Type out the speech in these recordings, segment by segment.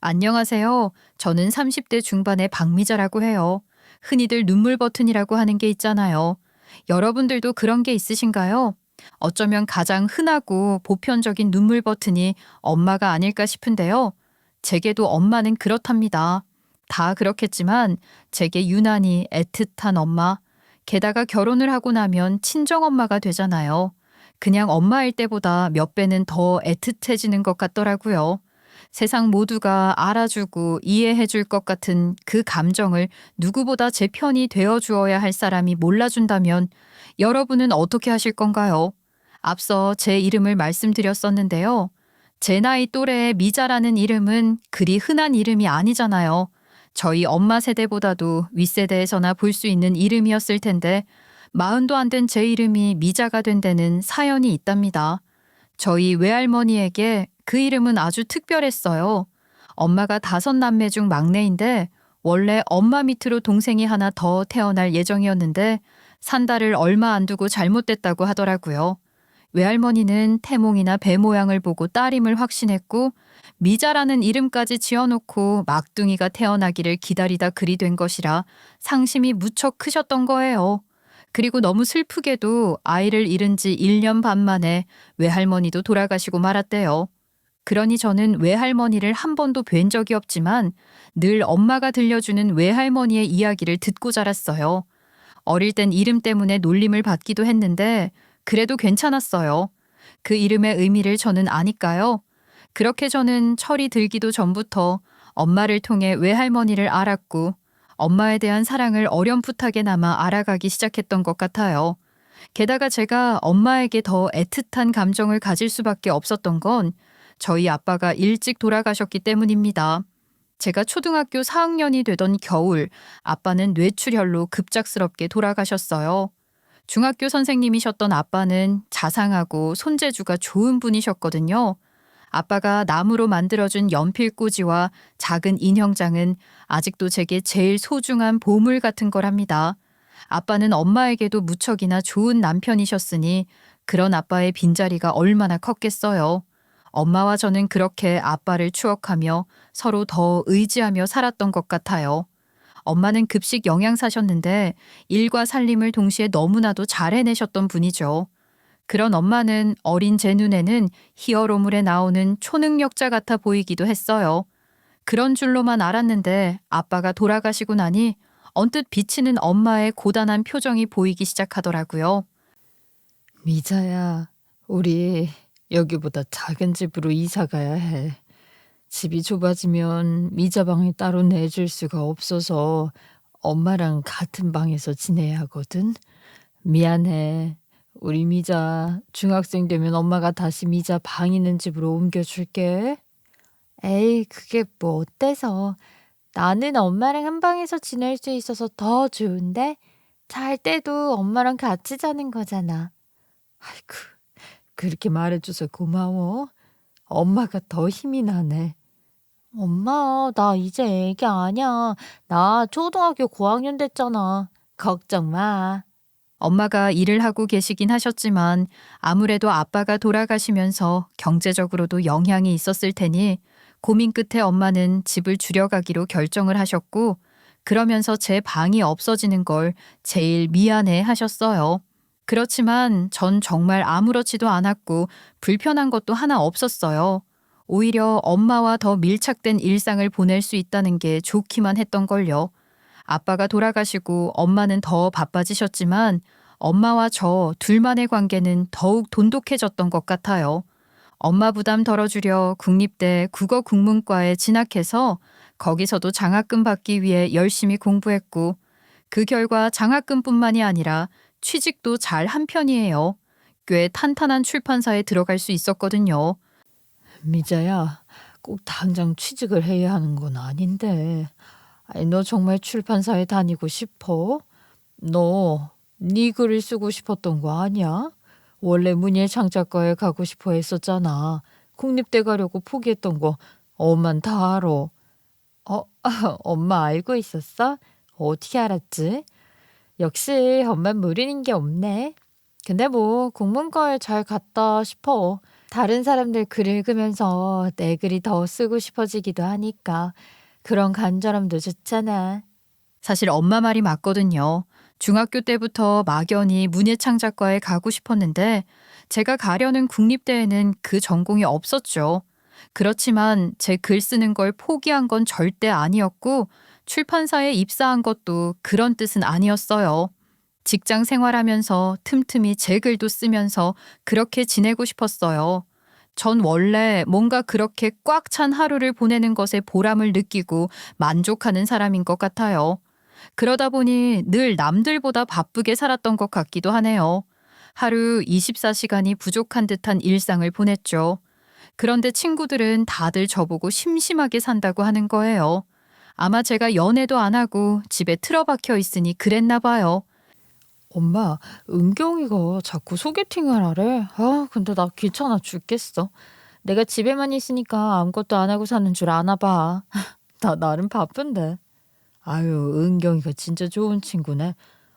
안녕하세요. 저는 30대 중반의 박미자라고 해요. 흔히들 눈물 버튼이라고 하는 게 있잖아요. 여러분들도 그런 게 있으신가요? 어쩌면 가장 흔하고 보편적인 눈물 버튼이 엄마가 아닐까 싶은데요. 제게도 엄마는 그렇답니다. 다 그렇겠지만 제게 유난히 애틋한 엄마. 게다가 결혼을 하고 나면 친정엄마가 되잖아요. 그냥 엄마일 때보다 몇 배는 더 애틋해지는 것 같더라고요. 세상 모두가 알아주고 이해해 줄 것 같은 그 감정을 누구보다 제 편이 되어 주어야 할 사람이 몰라준다면 여러분은 어떻게 하실 건가요? 앞서 제 이름을 말씀드렸었는데요. 제 나이 또래의 미자라는 이름은 그리 흔한 이름이 아니잖아요. 저희 엄마 세대보다도 윗세대에서나 볼 수 있는 이름이었을 텐데 마흔도 안 된 제 이름이 미자가 된 데는 사연이 있답니다. 저희 외할머니에게 그 이름은 아주 특별했어요. 엄마가 5남매 중 막내인데 원래 엄마 밑으로 동생이 하나 더 태어날 예정이었는데 산 달을 얼마 안 두고 잘못됐다고 하더라고요. 외할머니는 태몽이나 배 모양을 보고 딸임을 확신했고 미자라는 이름까지 지어놓고 막둥이가 태어나기를 기다리다 그리 된 것이라 상심이 무척 크셨던 거예요. 그리고 너무 슬프게도 아이를 잃은 지 1년 반 만에 외할머니도 돌아가시고 말았대요. 그러니 저는 외할머니를 한 번도 뵌 적이 없지만 늘 엄마가 들려주는 외할머니의 이야기를 듣고 자랐어요. 어릴 땐 이름 때문에 놀림을 받기도 했는데 그래도 괜찮았어요. 그 이름의 의미를 저는 아니까요. 그렇게 저는 철이 들기도 전부터 엄마를 통해 외할머니를 알았고 엄마에 대한 사랑을 어렴풋하게나마 알아가기 시작했던 것 같아요. 게다가 제가 엄마에게 더 애틋한 감정을 가질 수밖에 없었던 건 저희 아빠가 일찍 돌아가셨기 때문입니다. 제가 초등학교 4학년이 되던 겨울, 아빠는 뇌출혈로 급작스럽게 돌아가셨어요. 중학교 선생님이셨던 아빠는 자상하고 손재주가 좋은 분이셨거든요. 아빠가 나무로 만들어준 연필꽂이와 작은 인형장은 아직도 제게 제일 소중한 보물 같은 거랍니다. 아빠는 엄마에게도 무척이나 좋은 남편이셨으니 그런 아빠의 빈자리가 얼마나 컸겠어요. 엄마와 저는 그렇게 아빠를 추억하며 서로 더 의지하며 살았던 것 같아요. 엄마는 급식 영양사셨는데 일과 살림을 동시에 너무나도 잘 해내셨던 분이죠. 그런 엄마는 어린 제 눈에는 히어로물에 나오는 초능력자 같아 보이기도 했어요. 그런 줄로만 알았는데 아빠가 돌아가시고 나니 언뜻 비치는 엄마의 고단한 표정이 보이기 시작하더라고요. 미자야, 우리 여기보다 작은 집으로 이사 가야 해. 집이 좁아지면 미자 방을 따로 내줄 수가 없어서 엄마랑 같은 방에서 지내야 하거든. 미안해. 우리 미자 중학생 되면 엄마가 다시 미자 방 있는 집으로 옮겨줄게. 에이, 그게 뭐 어때서? 나는 엄마랑 한 방에서 지낼 수 있어서 더 좋은데? 잘 때도 엄마랑 같이 자는 거잖아. 아이고, 그렇게 말해줘서 고마워. 엄마가 더 힘이 나네. 엄마, 나 이제 애기 아니야. 나 초등학교 고학년 됐잖아. 걱정 마. 엄마가 일을 하고 계시긴 하셨지만 아무래도 아빠가 돌아가시면서 경제적으로도 영향이 있었을 테니 고민 끝에 엄마는 집을 줄여가기로 결정을 하셨고 그러면서 제 방이 없어지는 걸 제일 미안해 하셨어요. 그렇지만 전 정말 아무렇지도 않았고 불편한 것도 하나 없었어요. 오히려 엄마와 더 밀착된 일상을 보낼 수 있다는 게 좋기만 했던 걸요. 아빠가 돌아가시고 엄마는 더 바빠지셨지만 엄마와 저 둘만의 관계는 더욱 돈독해졌던 것 같아요. 엄마 부담 덜어주려 국립대 국어국문과에 진학해서 거기서도 장학금 받기 위해 열심히 공부했고 그 결과 장학금뿐만이 아니라 취직도 잘 한 편이에요. 꽤 탄탄한 출판사에 들어갈 수 있었거든요. 미자야, 꼭 당장 취직을 해야 하는 건 아닌데. 아니, 너 정말 출판사에 다니고 싶어? 너 네 글을 쓰고 싶었던 거 아니야? 원래 문예창작과에 가고 싶어 했었잖아. 국립대 가려고 포기했던 거 엄만 다 알아. 엄마 알고 있었어? 어떻게 알았지? 역시 엄만 모르는 게 없네. 근데 뭐 국문과에 잘 갔다 싶어. 다른 사람들 글 읽으면서 내 글이 더 쓰고 싶어지기도 하니까 그런 간절함도 좋잖아. 사실 엄마 말이 맞거든요. 중학교 때부터 막연히 문예창작과에 가고 싶었는데 제가 가려는 국립대에는 그 전공이 없었죠. 그렇지만 제 글 쓰는 걸 포기한 건 절대 아니었고 출판사에 입사한 것도 그런 뜻은 아니었어요. 직장 생활하면서 틈틈이 제 글도 쓰면서 그렇게 지내고 싶었어요. 전 원래 뭔가 그렇게 꽉 찬 하루를 보내는 것에 보람을 느끼고 만족하는 사람인 것 같아요. 그러다 보니 늘 남들보다 바쁘게 살았던 것 같기도 하네요. 하루 24시간이 부족한 듯한 일상을 보냈죠. 그런데 친구들은 다들 저보고 심심하게 산다고 하는 거예요. 아마 제가 연애도 안 하고 집에 틀어박혀 있으니 그랬나 봐요. 엄마, 은경이가 자꾸 소개팅을 하래. 아, 근데 나 귀찮아 죽겠어. 내가 집에만 있으니까 아무것도 안 하고 사는 줄 아나 봐. 나 나름 바쁜데. 아유, 은경이가 진짜 좋은 친구네.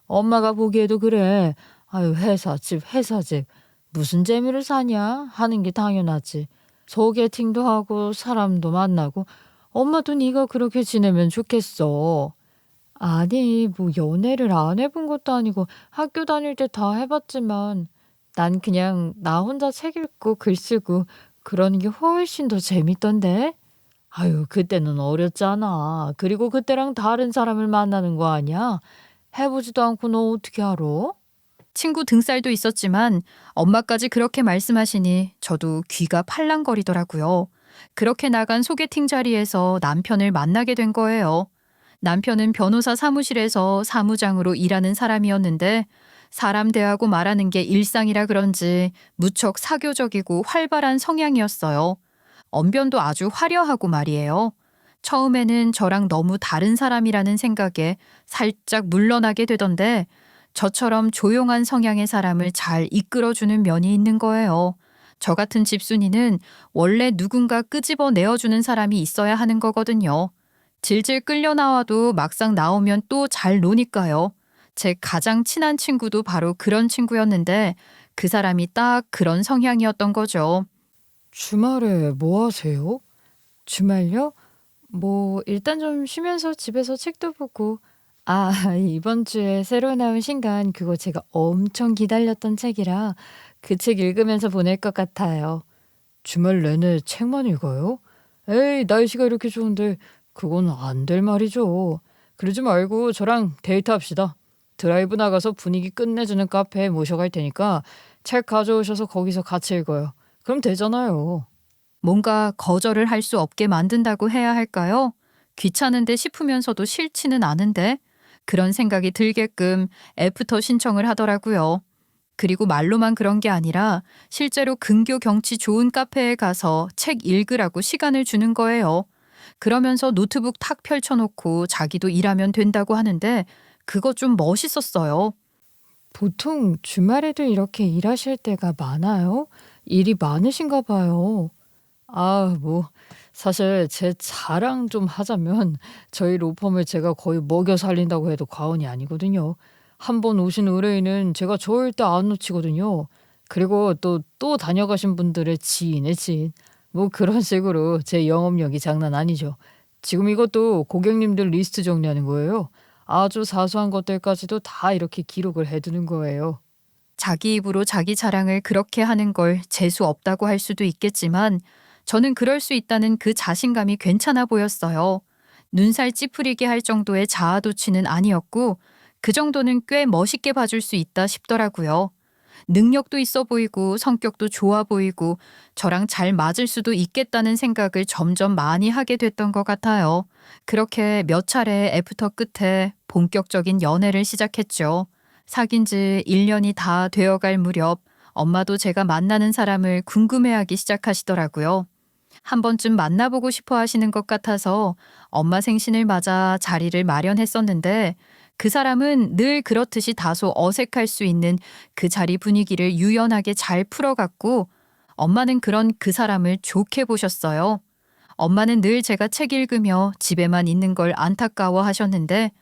엄마가 보기에도 그래. 아유, 회사 집, 회사 집. 무슨 재미로 사냐? 하는 게 당연하지. 소개팅도 하고 사람도 만나고. 엄마도 네가 그렇게 지내면 좋겠어. 아니, 뭐 연애를 안 해본 것도 아니고 학교 다닐 때 다 해봤지만 난 그냥 나 혼자 책 읽고 글 쓰고 그러는 게 훨씬 더 재밌던데? 아유, 그때는 어렸잖아. 그리고 그때랑 다른 사람을 만나는 거 아니야? 해보지도 않고 너 어떻게 알아? 친구 등살도 있었지만 엄마까지 그렇게 말씀하시니 저도 귀가 팔랑거리더라고요. 그렇게 나간 소개팅 자리에서 남편을 만나게 된 거예요. 남편은 변호사 사무실에서 사무장으로 일하는 사람이었는데 사람 대하고 말하는 게 일상이라 그런지 무척 사교적이고 활발한 성향이었어요. 언변도 아주 화려하고 말이에요. 처음에는 저랑 너무 다른 사람이라는 생각에 살짝 물러나게 되던데 저처럼 조용한 성향의 사람을 잘 이끌어주는 면이 있는 거예요. 저 같은 집순이는 원래 누군가 끄집어 내어주는 사람이 있어야 하는 거거든요. 질질 끌려 나와도 막상 나오면 또 잘 노니까요. 제 가장 친한 친구도 바로 그런 친구였는데 그 사람이 딱 그런 성향이었던 거죠. 주말에 뭐 하세요? 주말요? 뭐 일단 좀 쉬면서 집에서 책도 보고. 아, 이번 주에 새로 나온 신간 그거 제가 엄청 기다렸던 책이라 그 책 읽으면서 보낼 것 같아요. 주말 내내 책만 읽어요? 에이, 날씨가 이렇게 좋은데 그건 안 될 말이죠. 그러지 말고 저랑 데이트합시다. 드라이브 나가서 분위기 끝내주는 카페에 모셔갈 테니까 책 가져오셔서 거기서 같이 읽어요. 그럼 되잖아요. 뭔가 거절을 할 수 없게 만든다고 해야 할까요? 귀찮은데 싶으면서도 싫지는 않은데 그런 생각이 들게끔 애프터 신청을 하더라고요. 그리고 말로만 그런 게 아니라 실제로 근교 경치 좋은 카페에 가서 책 읽으라고 시간을 주는 거예요. 그러면서 노트북 탁 펼쳐놓고 자기도 일하면 된다고 하는데 그거 좀 멋있었어요. 보통 주말에도 이렇게 일하실 때가 많아요? 일이 많으신가 봐요. 아, 뭐 사실 제 자랑 좀 하자면 저희 로펌을 제가 거의 먹여 살린다고 해도 과언이 아니거든요. 한 번 오신 의뢰인은 제가 절대 안 놓치거든요. 그리고 또 다녀가신 분들의 지인의 지인. 뭐 그런 식으로 제 영업력이 장난 아니죠. 지금 이것도 고객님들 리스트 정리하는 거예요. 아주 사소한 것들까지도 다 이렇게 기록을 해두는 거예요. 자기 입으로 자기 자랑을 그렇게 하는 걸 재수 없다고 할 수도 있겠지만 저는 그럴 수 있다는 그 자신감이 괜찮아 보였어요. 눈살 찌푸리게 할 정도의 자아도취는 아니었고 그 정도는 꽤 멋있게 봐줄 수 있다 싶더라고요. 능력도 있어 보이고 성격도 좋아 보이고 저랑 잘 맞을 수도 있겠다는 생각을 점점 많이 하게 됐던 것 같아요. 그렇게 몇 차례 애프터 끝에 본격적인 연애를 시작했죠. 사귄 지 1년이 다 되어갈 무렵 엄마도 제가 만나는 사람을 궁금해하기 시작하시더라고요. 한 번쯤 만나보고 싶어 하시는 것 같아서 엄마 생신을 맞아 자리를 마련했었는데 그 사람은 늘 그렇듯이 다소 어색할 수 있는 그 자리 분위기를 유연하게 잘 풀어갔고 엄마는 그런 그 사람을 좋게 보셨어요. 엄마는 늘 제가 책 읽으며 집에만 있는 걸 안타까워 하셨는데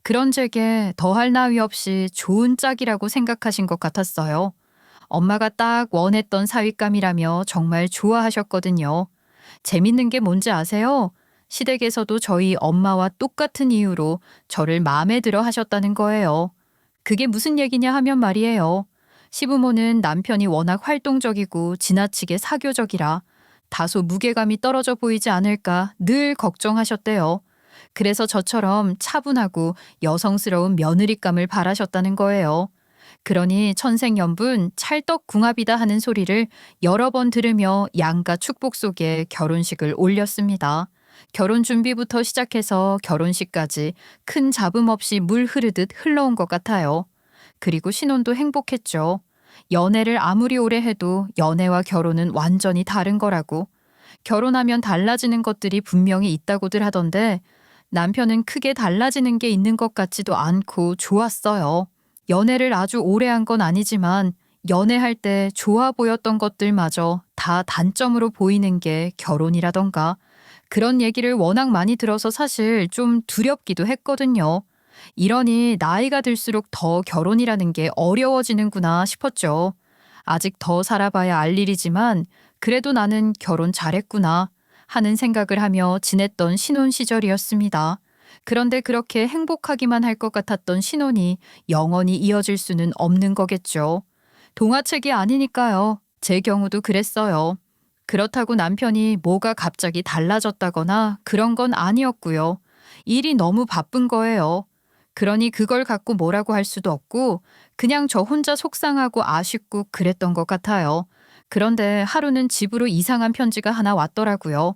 그런 제게 더할 나위 없이 좋은 짝이라고 생각하신 것 같았어요. 엄마가 딱 원했던 사윗감이라며 정말 좋아하셨거든요. 재밌는 게 뭔지 아세요? 시댁에서도 저희 엄마와 똑같은 이유로 저를 마음에 들어 하셨다는 거예요. 그게 무슨 얘기냐 하면 말이에요. 시부모는 남편이 워낙 활동적이고 지나치게 사교적이라 다소 무게감이 떨어져 보이지 않을까 늘 걱정하셨대요. 그래서 저처럼 차분하고 여성스러운 며느리감을 바라셨다는 거예요. 그러니 천생연분 찰떡궁합이다 하는 소리를 여러 번 들으며 양가 축복 속에 결혼식을 올렸습니다. 결혼 준비부터 시작해서 결혼식까지 큰 잡음 없이 물 흐르듯 흘러온 것 같아요. 그리고 신혼도 행복했죠. 연애를 아무리 오래 해도 연애와 결혼은 완전히 다른 거라고. 결혼하면 달라지는 것들이 분명히 있다고들 하던데 남편은 크게 달라지는 게 있는 것 같지도 않고 좋았어요. 연애를 아주 오래 한 건 아니지만 연애할 때 좋아 보였던 것들마저 다 단점으로 보이는 게 결혼이라던가 그런 얘기를 워낙 많이 들어서 사실 좀 두렵기도 했거든요. 이러니 나이가 들수록 더 결혼이라는 게 어려워지는구나 싶었죠. 아직 더 살아봐야 알 일이지만 그래도 나는 결혼 잘했구나 하는 생각을 하며 지냈던 신혼 시절이었습니다. 그런데 그렇게 행복하기만 할 것 같았던 신혼이 영원히 이어질 수는 없는 거겠죠. 동화책이 아니니까요. 제 경우도 그랬어요. 그렇다고 남편이 뭐가 갑자기 달라졌다거나 그런 건 아니었고요. 일이 너무 바쁜 거예요. 그러니 그걸 갖고 뭐라고 할 수도 없고 그냥 저 혼자 속상하고 아쉽고 그랬던 것 같아요. 그런데 하루는 집으로 이상한 편지가 하나 왔더라고요.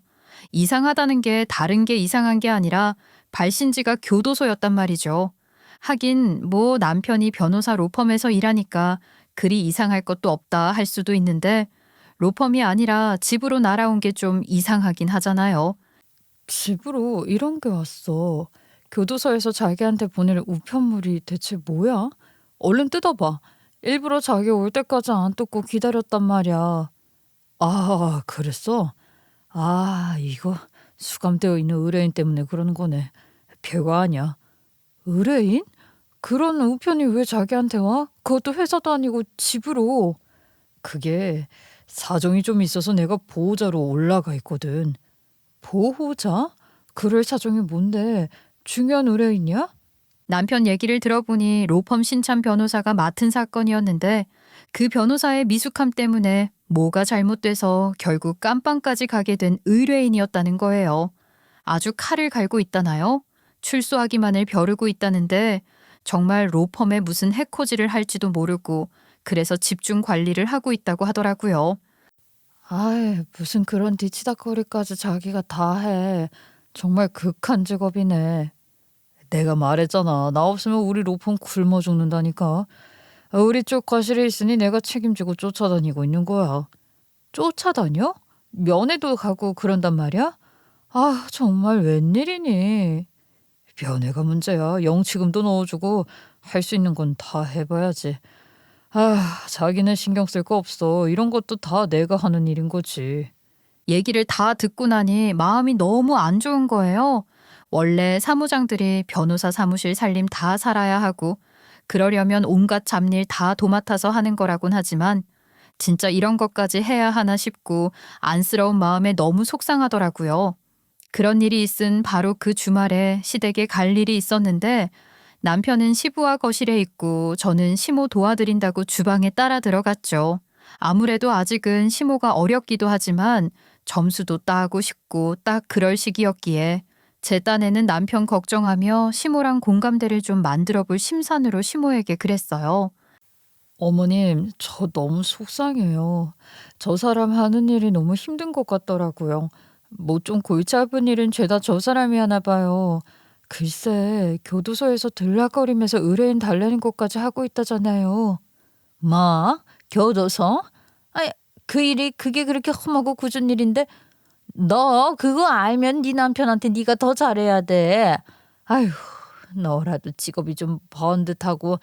이상하다는 게 다른 게 이상한 게 아니라 발신지가 교도소였단 말이죠. 하긴 뭐 남편이 변호사 로펌에서 일하니까 그리 이상할 것도 없다 할 수도 있는데 로펌이 아니라 집으로 날아온 게 좀 이상하긴 하잖아요. 집으로 이런 게 왔어. 교도소에서 자기한테 보낼 우편물이 대체 뭐야? 얼른 뜯어봐. 일부러 자기 올 때까지 안 뜯고 기다렸단 말이야. 아, 그랬어? 아, 이거 수감되어 있는 의뢰인 때문에 그러는 거네. 별거 아니야. 의뢰인? 그런 우편이 왜 자기한테 와? 그것도 회사도 아니고 집으로. 그게 사정이 좀 있어서 내가 보호자로 올라가 있거든. 보호자? 그럴 사정이 뭔데? 중요한 의뢰인이야? 남편 얘기를 들어보니 로펌 신참 변호사가 맡은 사건이었는데 그 변호사의 미숙함 때문에 뭐가 잘못돼서 결국 깜빵까지 가게 된 의뢰인이었다는 거예요. 아주 칼을 갈고 있다나요? 출소하기만을 벼르고 있다는데 정말 로펌에 무슨 해코지를 할지도 모르고 그래서 집중 관리를 하고 있다고 하더라고요. 아이, 무슨 그런 뒤치다거리까지 자기가 다 해. 정말 극한 직업이네. 내가 말했잖아. 나 없으면 우리 로펌 굶어 죽는다니까. 우리 쪽 과실이 있으니 내가 책임지고 쫓아다니고 있는 거야. 쫓아다녀? 면회도 가고 그런단 말이야? 아, 정말 웬일이니. 면회가 문제야. 영치금도 넣어주고 할 수 있는 건 다 해봐야지. 아, 자기는 신경 쓸 거 없어. 이런 것도 다 내가 하는 일인 거지. 얘기를 다 듣고 나니 마음이 너무 안 좋은 거예요. 원래 사무장들이 변호사 사무실 살림 다 살아야 하고 그러려면 온갖 잡일 다 도맡아서 하는 거라곤 하지만 진짜 이런 것까지 해야 하나 싶고 안쓰러운 마음에 너무 속상하더라고요. 그런 일이 있은 바로 그 주말에 시댁에 갈 일이 있었는데 남편은 시부와 거실에 있고 저는 시모 도와드린다고 주방에 따라 들어갔죠. 아무래도 아직은 시모가 어렵기도 하지만 점수도 따고 싶고 딱 그럴 시기였기에 제 딴에는 남편 걱정하며 시모랑 공감대를 좀 만들어 볼 심산으로 시모에게 그랬어요. 어머님, 저 너무 속상해요. 저 사람 하는 일이 너무 힘든 것 같더라고요. 뭐 좀 골치 아픈 일은 죄다 저 사람이 하나 봐요. 글쎄, 교도소에서 들락거리면서 의뢰인 달래는 것까지 하고 있다잖아요. 뭐? 교도소? 아니, 그 일이 그게 그렇게 험하고 굳은 일인데 너 그거 알면 네 남편한테 네가 더 잘해야 돼. 아휴, 너라도 직업이 좀 번듯하고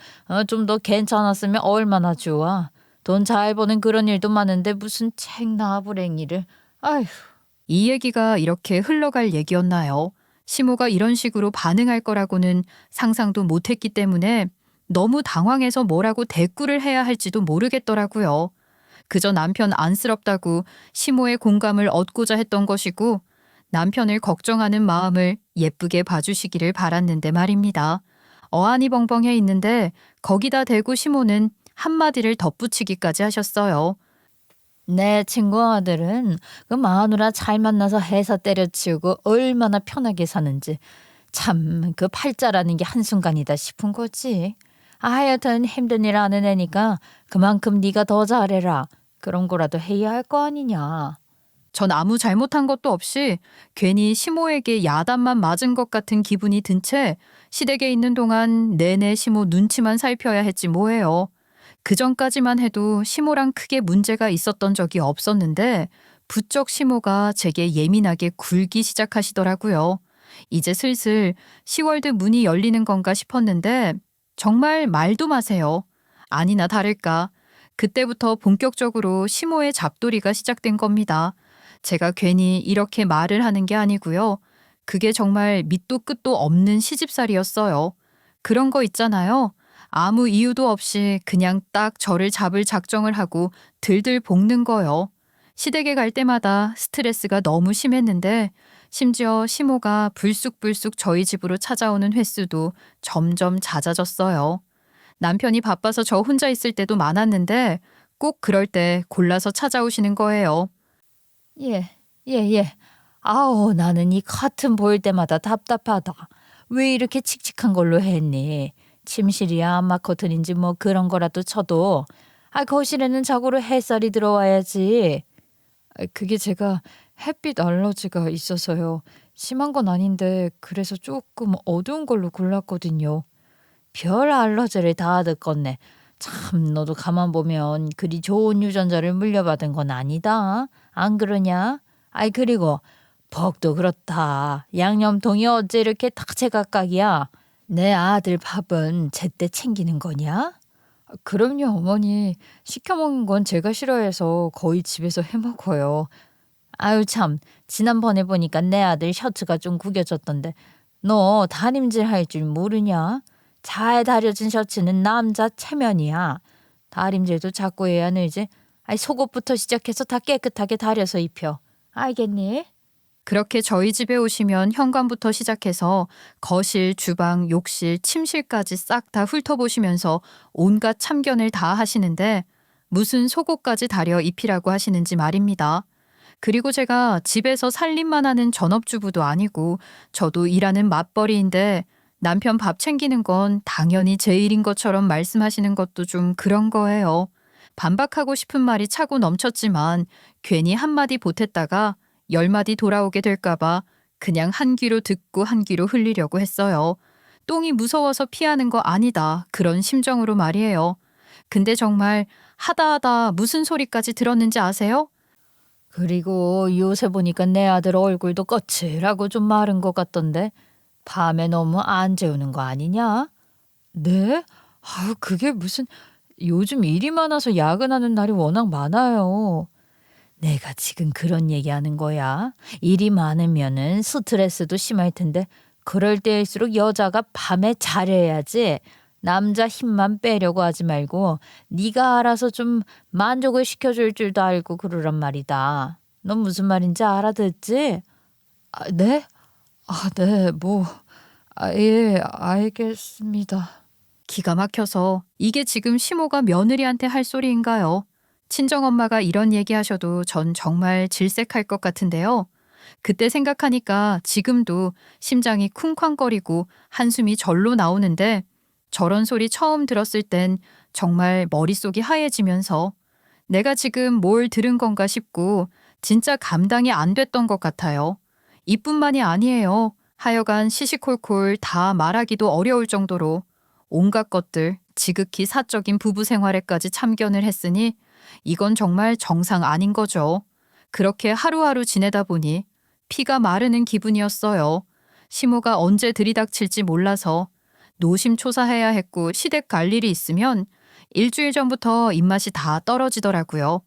좀 더 괜찮았으면 얼마나 좋아. 돈 잘 버는 그런 일도 많은데 무슨 책나 불행일을. 아휴. 이 얘기가 이렇게 흘러갈 얘기였나요? 시모가 이런 식으로 반응할 거라고는 상상도 못했기 때문에 너무 당황해서 뭐라고 대꾸를 해야 할지도 모르겠더라고요. 그저 남편 안쓰럽다고 시모의 공감을 얻고자 했던 것이고 남편을 걱정하는 마음을 예쁘게 봐주시기를 바랐는데 말입니다. 어안이 벙벙해 있는데 거기다 대고 시모는 한마디를 덧붙이기까지 하셨어요. 내 친구 아들은 그 마누라 잘 만나서 회사 때려치우고 얼마나 편하게 사는지 참 그 팔자라는 게 한순간이다 싶은 거지. 하여튼 힘든 일 하는 애니까 그만큼 네가 더 잘해라. 그런 거라도 해야 할 거 아니냐. 전 아무 잘못한 것도 없이 괜히 시모에게 야단만 맞은 것 같은 기분이 든 채 시댁에 있는 동안 내내 시모 눈치만 살펴야 했지 뭐예요. 그전까지만 해도 시모랑 크게 문제가 있었던 적이 없었는데 부쩍 시모가 제게 예민하게 굴기 시작하시더라고요. 이제 슬슬 시월드 문이 열리는 건가 싶었는데 정말 말도 마세요. 아니나 다를까 그때부터 본격적으로 시모의 잡돌이가 시작된 겁니다. 제가 괜히 이렇게 말을 하는 게 아니고요. 그게 정말 밑도 끝도 없는 시집살이였어요. 그런 거 있잖아요. 아무 이유도 없이 그냥 딱 저를 잡을 작정을 하고 들들 볶는 거요. 시댁에 갈 때마다 스트레스가 너무 심했는데 심지어 시모가 불쑥불쑥 저희 집으로 찾아오는 횟수도 점점 잦아졌어요. 남편이 바빠서 저 혼자 있을 때도 많았는데 꼭 그럴 때 골라서 찾아오시는 거예요. 예, 예. 아우, 나는 이 커튼 보일 때마다 답답하다. 왜 이렇게 칙칙한 걸로 했니? 침실이야, 암막 커튼인지 뭐 그런 거라도 쳐도. 거실에는 자고로 햇살이 들어와야지. 그게 제가 햇빛 알러지가 있어서요. 심한 건 아닌데 그래서 조금 어두운 걸로 골랐거든요. 별 알러지를 다 듣겄네. 참 너도 가만 보면 그리 좋은 유전자를 물려받은 건 아니다. 안 그러냐? 그리고 벅도 그렇다. 양념통이 어째 이렇게 탁제각각이야. 내 아들 밥은 제때 챙기는 거냐? 그럼요, 어머니. 시켜 먹는 건 제가 싫어해서 거의 집에서 해 먹어요. 아유 참, 지난번에 보니까 내 아들 셔츠가 좀 구겨졌던데 너 다림질 할 줄 모르냐? 잘 다려진 셔츠는 남자 체면이야. 다림질도 자꾸 해야 늘지. 속옷부터 시작해서 다 깨끗하게 다려서 입혀. 알겠니? 그렇게 저희 집에 오시면 현관부터 시작해서 거실, 주방, 욕실, 침실까지 싹 다 훑어보시면서 온갖 참견을 다 하시는데 무슨 속옷까지 다려 입히라고 하시는지 말입니다. 그리고 제가 집에서 살림만 하는 전업주부도 아니고 저도 일하는 맞벌이인데 남편 밥 챙기는 건 당연히 제 일인 것처럼 말씀하시는 것도 좀 그런 거예요. 반박하고 싶은 말이 차고 넘쳤지만 괜히 한마디 보탰다가 10마디 돌아오게 될까봐 그냥 한 귀로 듣고 한 귀로 흘리려고 했어요. 똥이 무서워서 피하는 거 아니다. 그런 심정으로 말이에요. 근데 정말 하다 무슨 소리까지 들었는지 아세요? 그리고 요새 보니까 내 아들 얼굴도 거칠하고 좀 마른 것 같던데 밤에 너무 안 재우는 거 아니냐? 네? 그게 무슨 요즘 일이 많아서 야근하는 날이 워낙 많아요. 내가 지금 그런 얘기하는 거야. 일이 많으면은 스트레스도 심할 텐데 그럴 때일수록 여자가 밤에 잘해야지. 남자 힘만 빼려고 하지 말고 네가 알아서 좀 만족을 시켜줄 줄도 알고 그러란 말이다. 넌 무슨 말인지 알아듣지? 네? 네, 예, 알겠습니다. 기가 막혀서 이게 지금 시모가 며느리한테 할 소리인가요? 친정엄마가 이런 얘기하셔도 전 정말 질색할 것 같은데요. 그때 생각하니까 지금도 심장이 쿵쾅거리고 한숨이 절로 나오는데 저런 소리 처음 들었을 땐 정말 머릿속이 하얘지면서 내가 지금 뭘 들은 건가 싶고 진짜 감당이 안 됐던 것 같아요. 이뿐만이 아니에요. 하여간 시시콜콜 다 말하기도 어려울 정도로 온갖 것들 지극히 사적인 부부 생활에까지 참견을 했으니 이건 정말 정상 아닌 거죠. 그렇게 하루하루 지내다 보니 피가 마르는 기분이었어요. 시모가 언제 들이닥칠지 몰라서 노심초사해야 했고 시댁 갈 일이 있으면 일주일 전부터 입맛이 다 떨어지더라고요.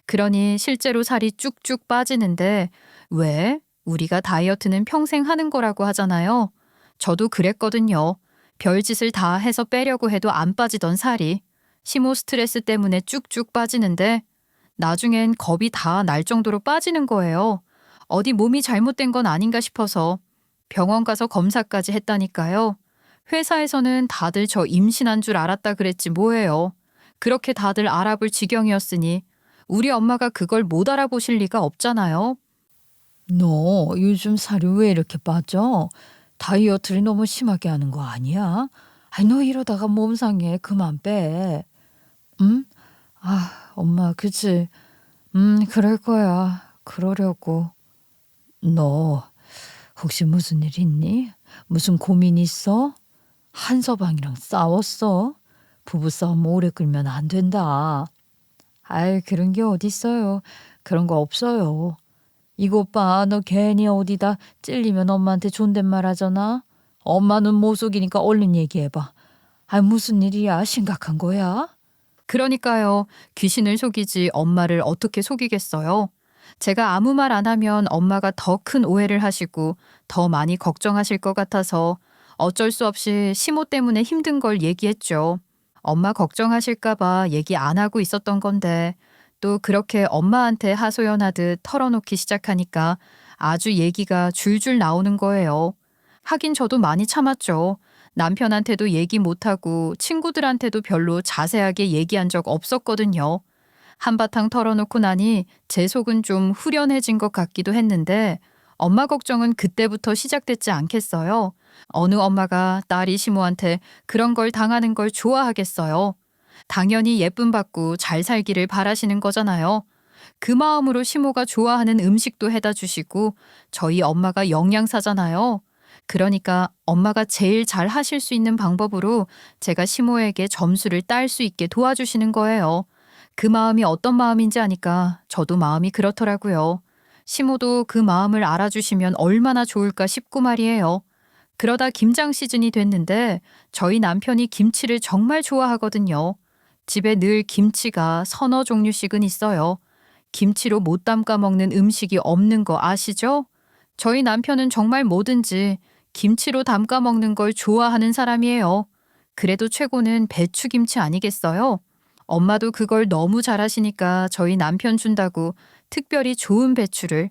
그러니 실제로 살이 쭉쭉 빠지는데 왜? 우리가 다이어트는 평생 하는 거라고 하잖아요. 저도 그랬거든요. 별짓을 다 해서 빼려고 해도 안 빠지던 살이 심호 스트레스 때문에 쭉쭉 빠지는데 나중엔 겁이 다 날 정도로 빠지는 거예요. 어디 몸이 잘못된 건 아닌가 싶어서 병원 가서 검사까지 했다니까요. 회사에서는 다들 저 임신한 줄 알았다 그랬지 뭐예요. 그렇게 다들 알아볼 지경이었으니 우리 엄마가 그걸 못 알아보실 리가 없잖아요. 너 요즘 살이 왜 이렇게 빠져? 다이어트를 너무 심하게 하는 거 아니야? 아이, 너 이러다가 몸 상해. 그만 빼. 응? 아, 엄마, 그치? 그럴 거야. 그러려고. 너 혹시 무슨 일 있니? 무슨 고민 있어? 한서방이랑 싸웠어? 부부싸움 오래 끌면 안 된다. 아이, 그런 게 어딨어요. 그런 거 없어요. 이것 봐, 너 괜히 어디다 찔리면 엄마한테 존댓말 하잖아. 엄마는 못 속이니까 얼른 얘기해봐. 아, 무슨 일이야? 심각한 거야? 그러니까요. 귀신을 속이지 엄마를 어떻게 속이겠어요. 제가 아무 말 안 하면 엄마가 더 큰 오해를 하시고 더 많이 걱정하실 것 같아서 어쩔 수 없이 심호 때문에 힘든 걸 얘기했죠. 엄마 걱정하실까 봐 얘기 안 하고 있었던 건데 또 그렇게 엄마한테 하소연하듯 털어놓기 시작하니까 아주 얘기가 줄줄 나오는 거예요. 하긴 저도 많이 참았죠. 남편한테도 얘기 못하고 친구들한테도 별로 자세하게 얘기한 적 없었거든요. 한바탕 털어놓고 나니 제 속은 좀 후련해진 것 같기도 했는데 엄마 걱정은 그때부터 시작됐지 않겠어요? 어느 엄마가 딸이 시모한테 그런 걸 당하는 걸 좋아하겠어요? 당연히 예쁨 받고 잘 살기를 바라시는 거잖아요. 그 마음으로 시모가 좋아하는 음식도 해다 주시고 저희 엄마가 영양사잖아요. 그러니까 엄마가 제일 잘 하실 수 있는 방법으로 제가 시모에게 점수를 딸 수 있게 도와주시는 거예요. 그 마음이 어떤 마음인지 아니까 저도 마음이 그렇더라고요. 시모도 그 마음을 알아주시면 얼마나 좋을까 싶고 말이에요. 그러다 김장 시즌이 됐는데 저희 남편이 김치를 정말 좋아하거든요. 집에 늘 김치가 서너 종류씩은 있어요. 김치로 못 담가 먹는 음식이 없는 거 아시죠? 저희 남편은 정말 뭐든지 김치로 담가 먹는 걸 좋아하는 사람이에요. 그래도 최고는 배추김치 아니겠어요? 엄마도 그걸 너무 잘하시니까 저희 남편 준다고 특별히 좋은 배추를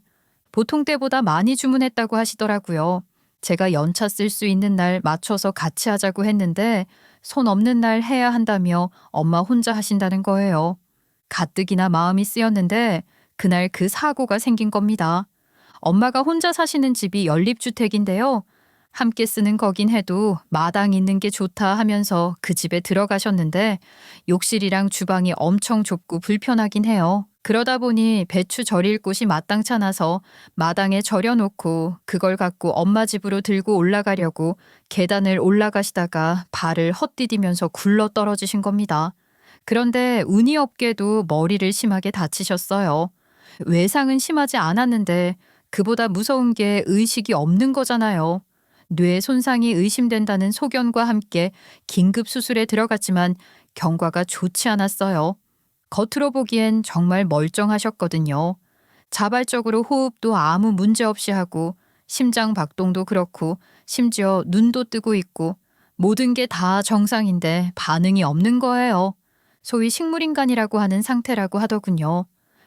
보통 때보다 많이 주문했다고 하시더라고요. 제가 연차 쓸 수 있는 날 맞춰서 같이 하자고 했는데 손 없는 날 해야 한다며 엄마 혼자 하신다는 거예요. 가뜩이나 마음이 쓰였는데 그날 그 사고가 생긴 겁니다. 엄마가 혼자 사시는 집이 연립주택인데요. 함께 쓰는 거긴 해도 마당 있는 게 좋다 하면서 그 집에 들어가셨는데 욕실이랑 주방이 엄청 좁고 불편하긴 해요. 그러다 보니 배추 절일 곳이 마땅찮아서 마당에 절여놓고 그걸 갖고 엄마 집으로 들고 올라가려고 계단을 올라가시다가 발을 헛디디면서 굴러 떨어지신 겁니다. 그런데 운이 없게도 머리를 심하게 다치셨어요. 외상은 심하지 않았는데 그보다 무서운 게 의식이 없는 거잖아요. 뇌 손상이 의심된다는 소견과 함께 긴급 수술에 들어갔지만 경과가 좋지 않았어요. 겉으로 보기엔 정말 멀쩡하셨거든요. 자발적으로 호흡도 아무 문제 없이 하고 심장 박동도 그렇고 심지어 눈도 뜨고 있고 모든 게 다 정상인데 반응이 없는 거예요. 소위 식물인간이라고 하는 상태라고 하더군요.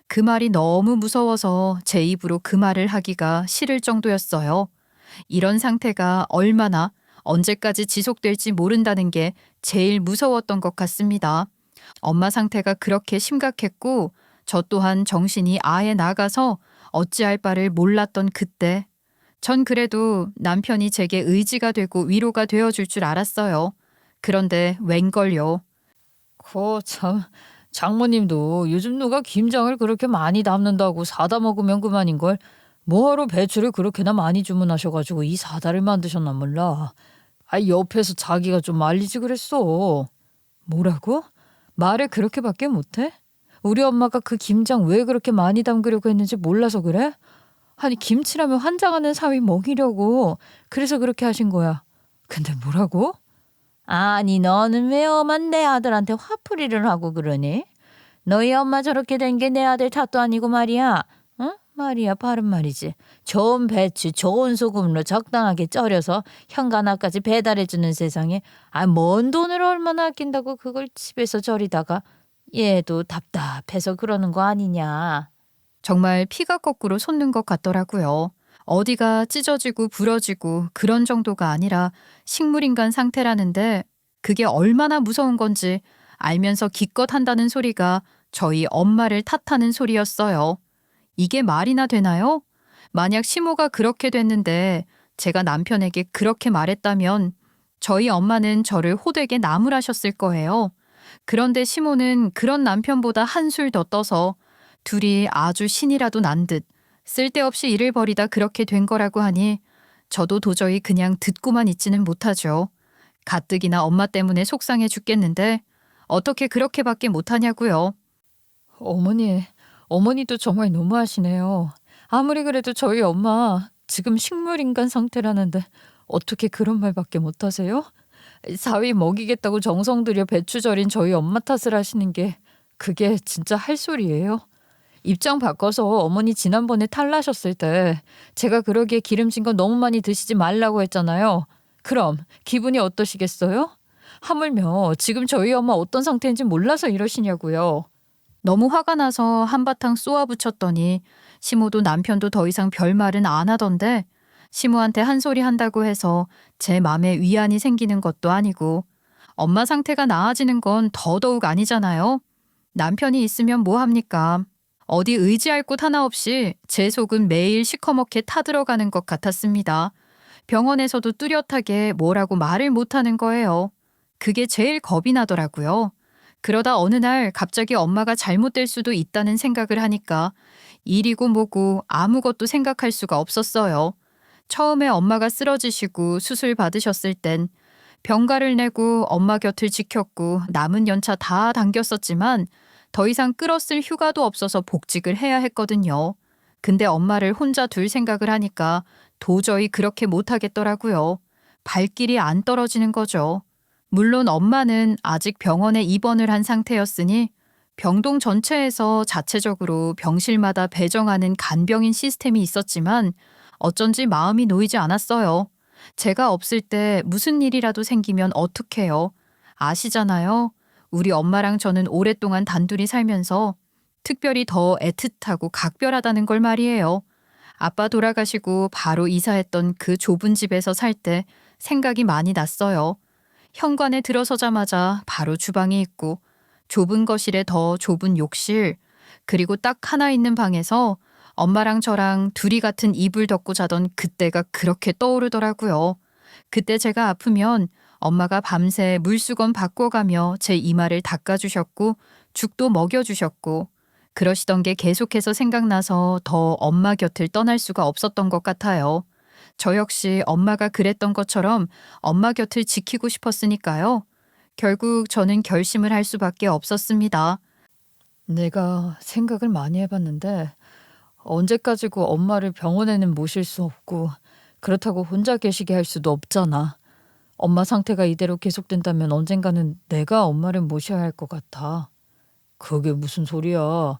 그 말이 너무 무서워서 제 입으로 그 말을 하기가 싫을 정도였어요. 이런 상태가 얼마나 언제까지 지속될지 모른다는 게 제일 무서웠던 것 같습니다. 엄마 상태가 그렇게 심각했고 저 또한 정신이 아예 나가서 어찌할 바를 몰랐던 그때 전 그래도 남편이 제게 의지가 되고 위로가 되어줄 줄 알았어요. 그런데 웬걸요. 참, 장모님도 요즘 누가 김장을 그렇게 많이 담는다고 사다 먹으면 그만인걸. 뭐하러 배추를 그렇게나 많이 주문하셔가지고 이 사다를 만드셨나 몰라. 아, 옆에서 자기가 좀 말리지 그랬어. 뭐라고? 말을 그렇게밖에 못해? 우리 엄마가 그 김장 왜 그렇게 많이 담그려고 했는지 몰라서 그래? 아니, 김치라면 환장하는 사위 먹이려고 그래서 그렇게 하신 거야. 근데 뭐라고? 아니, 너는 왜 엄한 내 아들한테 화풀이를 하고 그러니? 너희 엄마 저렇게 된 게 내 아들 탓도 아니고 말이야. 응? 말이야 바른 말이지. 좋은 배추, 좋은 소금으로 적당하게 쪄려서 현관앞까지 배달해주는 세상에 뭔 돈을 얼마나 아낀다고 그걸 집에서 절이다가 얘도 답답해서 그러는 거 아니냐. 정말 피가 거꾸로 솟는 것 같더라고요. 어디가 찢어지고 부러지고 그런 정도가 아니라 식물인간 상태라는데 그게 얼마나 무서운 건지 알면서 기껏 한다는 소리가 저희 엄마를 탓하는 소리였어요. 이게 말이나 되나요? 만약 시모가 그렇게 됐는데 제가 남편에게 그렇게 말했다면 저희 엄마는 저를 호되게 나무라셨을 거예요. 그런데 시모는 그런 남편보다 한술 더 떠서 둘이 아주 신이라도 난 듯 쓸데없이 일을 벌이다 그렇게 된 거라고 하니 저도 도저히 그냥 듣고만 있지는 못하죠. 가뜩이나 엄마 때문에 속상해 죽겠는데 어떻게 그렇게밖에 못하냐고요. 어머니도 정말 너무하시네요. 아무리 그래도 저희 엄마 지금 식물인간 상태라는데 어떻게 그런 말밖에 못하세요? 사위 먹이겠다고 정성 들여 배추 절인 저희 엄마 탓을 하시는 게 그게 진짜 할 소리예요? 입장 바꿔서 어머니 지난번에 탈나셨을 때 제가 그러기에 기름진 거 너무 많이 드시지 말라고 했잖아요. 그럼 기분이 어떠시겠어요? 하물며 지금 저희 엄마 어떤 상태인지 몰라서 이러시냐고요. 너무 화가 나서 한바탕 쏘아붙였더니 시모도 남편도 더 이상 별말은 안 하던데 시모한테 한 소리 한다고 해서 제 맘에 위안이 생기는 것도 아니고 엄마 상태가 나아지는 건 더더욱 아니잖아요. 남편이 있으면 뭐 합니까? 어디 의지할 곳 하나 없이 제 속은 매일 시커멓게 타들어가는 것 같았습니다. 병원에서도 뚜렷하게 뭐라고 말을 못하는 거예요. 그게 제일 겁이 나더라고요. 그러다 어느 날 갑자기 엄마가 잘못될 수도 있다는 생각을 하니까 일이고 뭐고 아무것도 생각할 수가 없었어요. 처음에 엄마가 쓰러지시고 수술 받으셨을 땐 병가를 내고 엄마 곁을 지켰고 남은 연차 다 당겼었지만 더 이상 끌었을 휴가도 없어서 복직을 해야 했거든요. 근데 엄마를 혼자 둘 생각을 하니까 도저히 그렇게 못하겠더라고요. 발길이 안 떨어지는 거죠. 물론 엄마는 아직 병원에 입원을 한 상태였으니 병동 전체에서 자체적으로 병실마다 배정하는 간병인 시스템이 있었지만 어쩐지 마음이 놓이지 않았어요. 제가 없을 때 무슨 일이라도 생기면 어떡해요? 아시잖아요. 우리 엄마랑 저는 오랫동안 단둘이 살면서 특별히 더 애틋하고 각별하다는 걸 말이에요. 아빠 돌아가시고 바로 이사했던 그 좁은 집에서 살 때 생각이 많이 났어요. 현관에 들어서자마자 바로 주방이 있고 좁은 거실에 더 좁은 욕실, 그리고 딱 하나 있는 방에서 엄마랑 저랑 둘이 같은 이불 덮고 자던 그때가 그렇게 떠오르더라고요. 그때 제가 아프면 엄마가 밤새 물수건 바꿔가며 제 이마를 닦아주셨고 죽도 먹여주셨고 그러시던 게 계속해서 생각나서 더 엄마 곁을 떠날 수가 없었던 것 같아요. 저 역시 엄마가 그랬던 것처럼 엄마 곁을 지키고 싶었으니까요. 결국 저는 결심을 할 수밖에 없었습니다. 내가 생각을 많이 해봤는데 언제까지고 엄마를 병원에는 모실 수 없고 그렇다고 혼자 계시게 할 수도 없잖아. 엄마 상태가 이대로 계속된다면 언젠가는 내가 엄마를 모셔야 할 것 같아. 그게 무슨 소리야.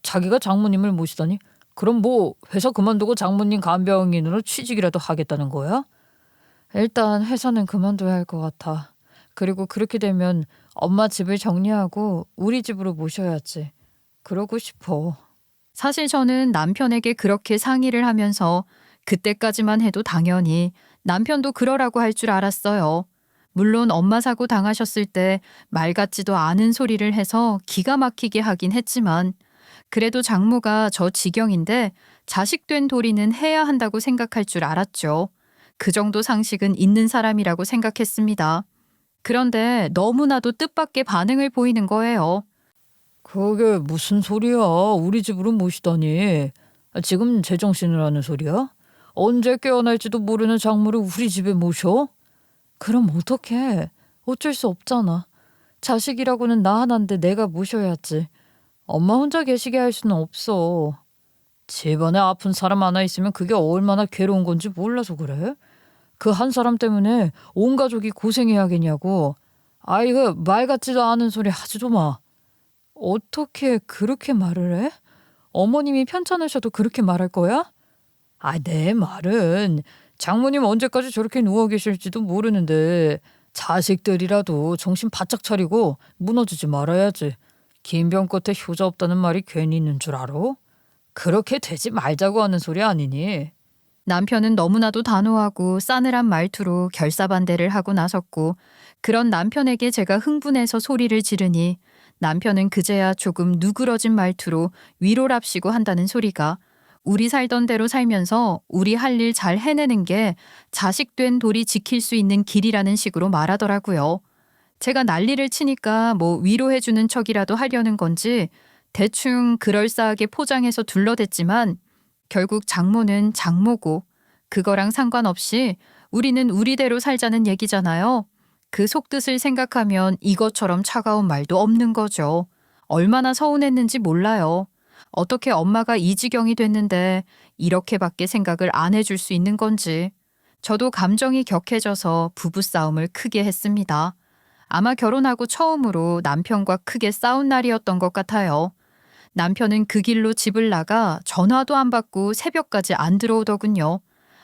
자기가 장모님을 모시다니? 그럼 뭐 회사 그만두고 장모님 간병인으로 취직이라도 하겠다는 거야? 일단 회사는 그만둬야 할 것 같아. 그리고 그렇게 되면 엄마 집을 정리하고 우리 집으로 모셔야지. 그러고 싶어. 사실 저는 남편에게 그렇게 상의를 하면서 그때까지만 해도 당연히 남편도 그러라고 할 줄 알았어요. 물론 엄마 사고 당하셨을 때 말 같지도 않은 소리를 해서 기가 막히게 하긴 했지만 그래도 장모가 저 지경인데 자식 된 도리는 해야 한다고 생각할 줄 알았죠. 그 정도 상식은 있는 사람이라고 생각했습니다. 그런데 너무나도 뜻밖의 반응을 보이는 거예요. 그게 무슨 소리야. 우리 집으로 모시다니. 지금 제정신을 하는 소리야? 언제 깨어날지도 모르는 장모를 우리 집에 모셔? 그럼 어떡해. 어쩔 수 없잖아. 자식이라고는 나 하나인데 내가 모셔야지. 엄마 혼자 계시게 할 수는 없어. 집안에 아픈 사람 하나 있으면 그게 얼마나 괴로운 건지 몰라서 그래? 그 한 사람 때문에 온 가족이 고생해야겠냐고. 말 같지도 않은 소리 하지도 마. 어떻게 그렇게 말을 해? 어머님이 편찮으셔도 그렇게 말할 거야? 아, 내 말은 장모님 언제까지 저렇게 누워 계실지도 모르는데 자식들이라도 정신 바짝 차리고 무너지지 말아야지. 긴 병 끝에 효자 없다는 말이 괜히 있는 줄 알아? 그렇게 되지 말자고 하는 소리 아니니? 남편은 너무나도 단호하고 싸늘한 말투로 결사반대를 하고 나섰고 그런 남편에게 제가 흥분해서 소리를 지르니 남편은 그제야 조금 누그러진 말투로 위로랍시고 한다는 소리가 우리 살던 대로 살면서 우리 할 일 잘 해내는 게 자식된 돌이 지킬 수 있는 길이라는 식으로 말하더라고요. 제가 난리를 치니까 뭐 위로해주는 척이라도 하려는 건지 대충 그럴싸하게 포장해서 둘러댔지만 결국 장모는 장모고 그거랑 상관없이 우리는 우리대로 살자는 얘기잖아요. 그 속뜻을 생각하면 이것처럼 차가운 말도 없는 거죠. 얼마나 서운했는지 몰라요. 어떻게 엄마가 이 지경이 됐는데 이렇게밖에 생각을 안 해줄 수 있는 건지. 저도 감정이 격해져서 부부싸움을 크게 했습니다. 아마 결혼하고 처음으로 남편과 크게 싸운 날이었던 것 같아요. 남편은 그 길로 집을 나가 전화도 안 받고 새벽까지 안 들어오더군요.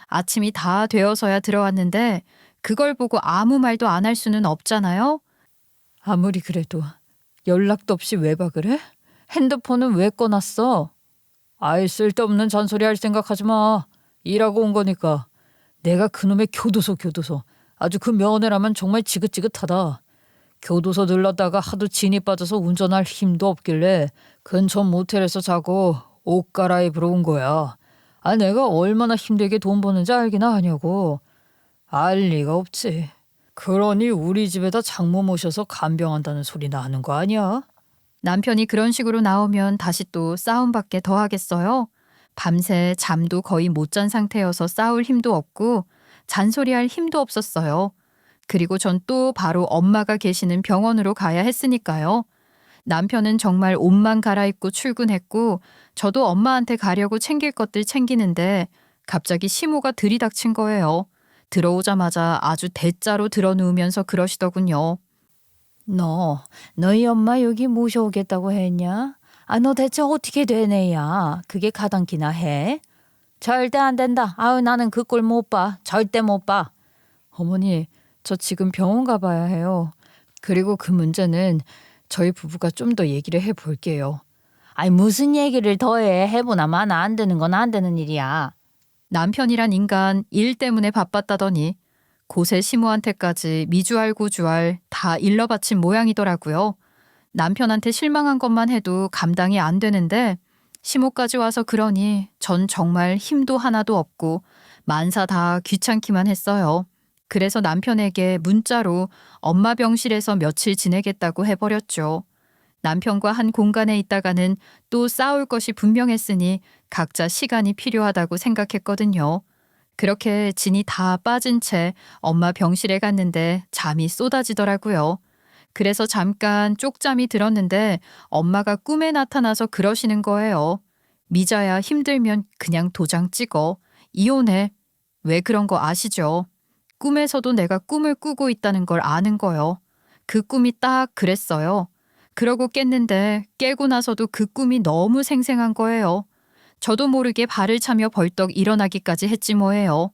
아침이 다 되어서야 들어왔는데 그걸 보고 아무 말도 안 할 수는 없잖아요. 아무리 그래도 연락도 없이 외박을 해? 핸드폰은 왜 꺼놨어? 아이, 쓸데없는 잔소리 할 생각하지 마. 일하고 온 거니까. 내가 그놈의 교도소 아주 그 면회라면 정말 지긋지긋하다. 교도소 들렀다가 하도 진이 빠져서 운전할 힘도 없길래 근처 모텔에서 자고 옷 갈아입으러 온 거야. 아, 내가 얼마나 힘들게 돈 버는지 알기나 하냐고. 알 리가 없지. 그러니 우리 집에다 장모 모셔서 간병한다는 소리나 하는 거 아니야? 남편이 그런 식으로 나오면 다시 또 싸움밖에 더 하겠어요? 밤새 잠도 거의 못 잔 상태여서 싸울 힘도 없고 잔소리할 힘도 없었어요. 그리고 전 또 바로 엄마가 계시는 병원으로 가야 했으니까요. 남편은 정말 옷만 갈아입고 출근했고 저도 엄마한테 가려고 챙길 것들 챙기는데 갑자기 시모가 들이닥친 거예요. 들어오자마자 아주 대자로 드러누우면서 그러시더군요. 너희 엄마 여기 모셔오겠다고 했냐? 아, 너 대체 어떻게 되네야? 그게 가당키나 해? 절대 안 된다. 아유, 나는 그 꼴 못 봐. 절대 못 봐. 어머니, 저 지금 병원 가봐야 해요. 그리고 그 문제는 저희 부부가 좀 더 얘기를 해볼게요. 아니, 무슨 얘기를 더 해? 해보나 마나 안 되는 건 안 되는 일이야. 남편이란 인간 일 때문에 바빴다더니 고세 시모한테까지 미주알 고주알 다 일러 바친 모양이더라고요. 남편한테 실망한 것만 해도 감당이 안 되는데 시모까지 와서 그러니 전 정말 힘도 하나도 없고 만사 다 귀찮기만 했어요. 그래서 남편에게 문자로 엄마 병실에서 며칠 지내겠다고 해버렸죠. 남편과 한 공간에 있다가는 또 싸울 것이 분명했으니 각자 시간이 필요하다고 생각했거든요. 그렇게 진이 다 빠진 채 엄마 병실에 갔는데 잠이 쏟아지더라고요. 그래서 잠깐 쪽잠이 들었는데 엄마가 꿈에 나타나서 그러시는 거예요. 미자야, 힘들면 그냥 도장 찍어. 이혼해. 왜 그런 거 아시죠? 꿈에서도 내가 꿈을 꾸고 있다는 걸 아는 거요. 그 꿈이 딱 그랬어요. 그러고 깼는데 깨고 나서도 그 꿈이 너무 생생한 거예요. 저도 모르게 발을 차며 벌떡 일어나기까지 했지 뭐예요.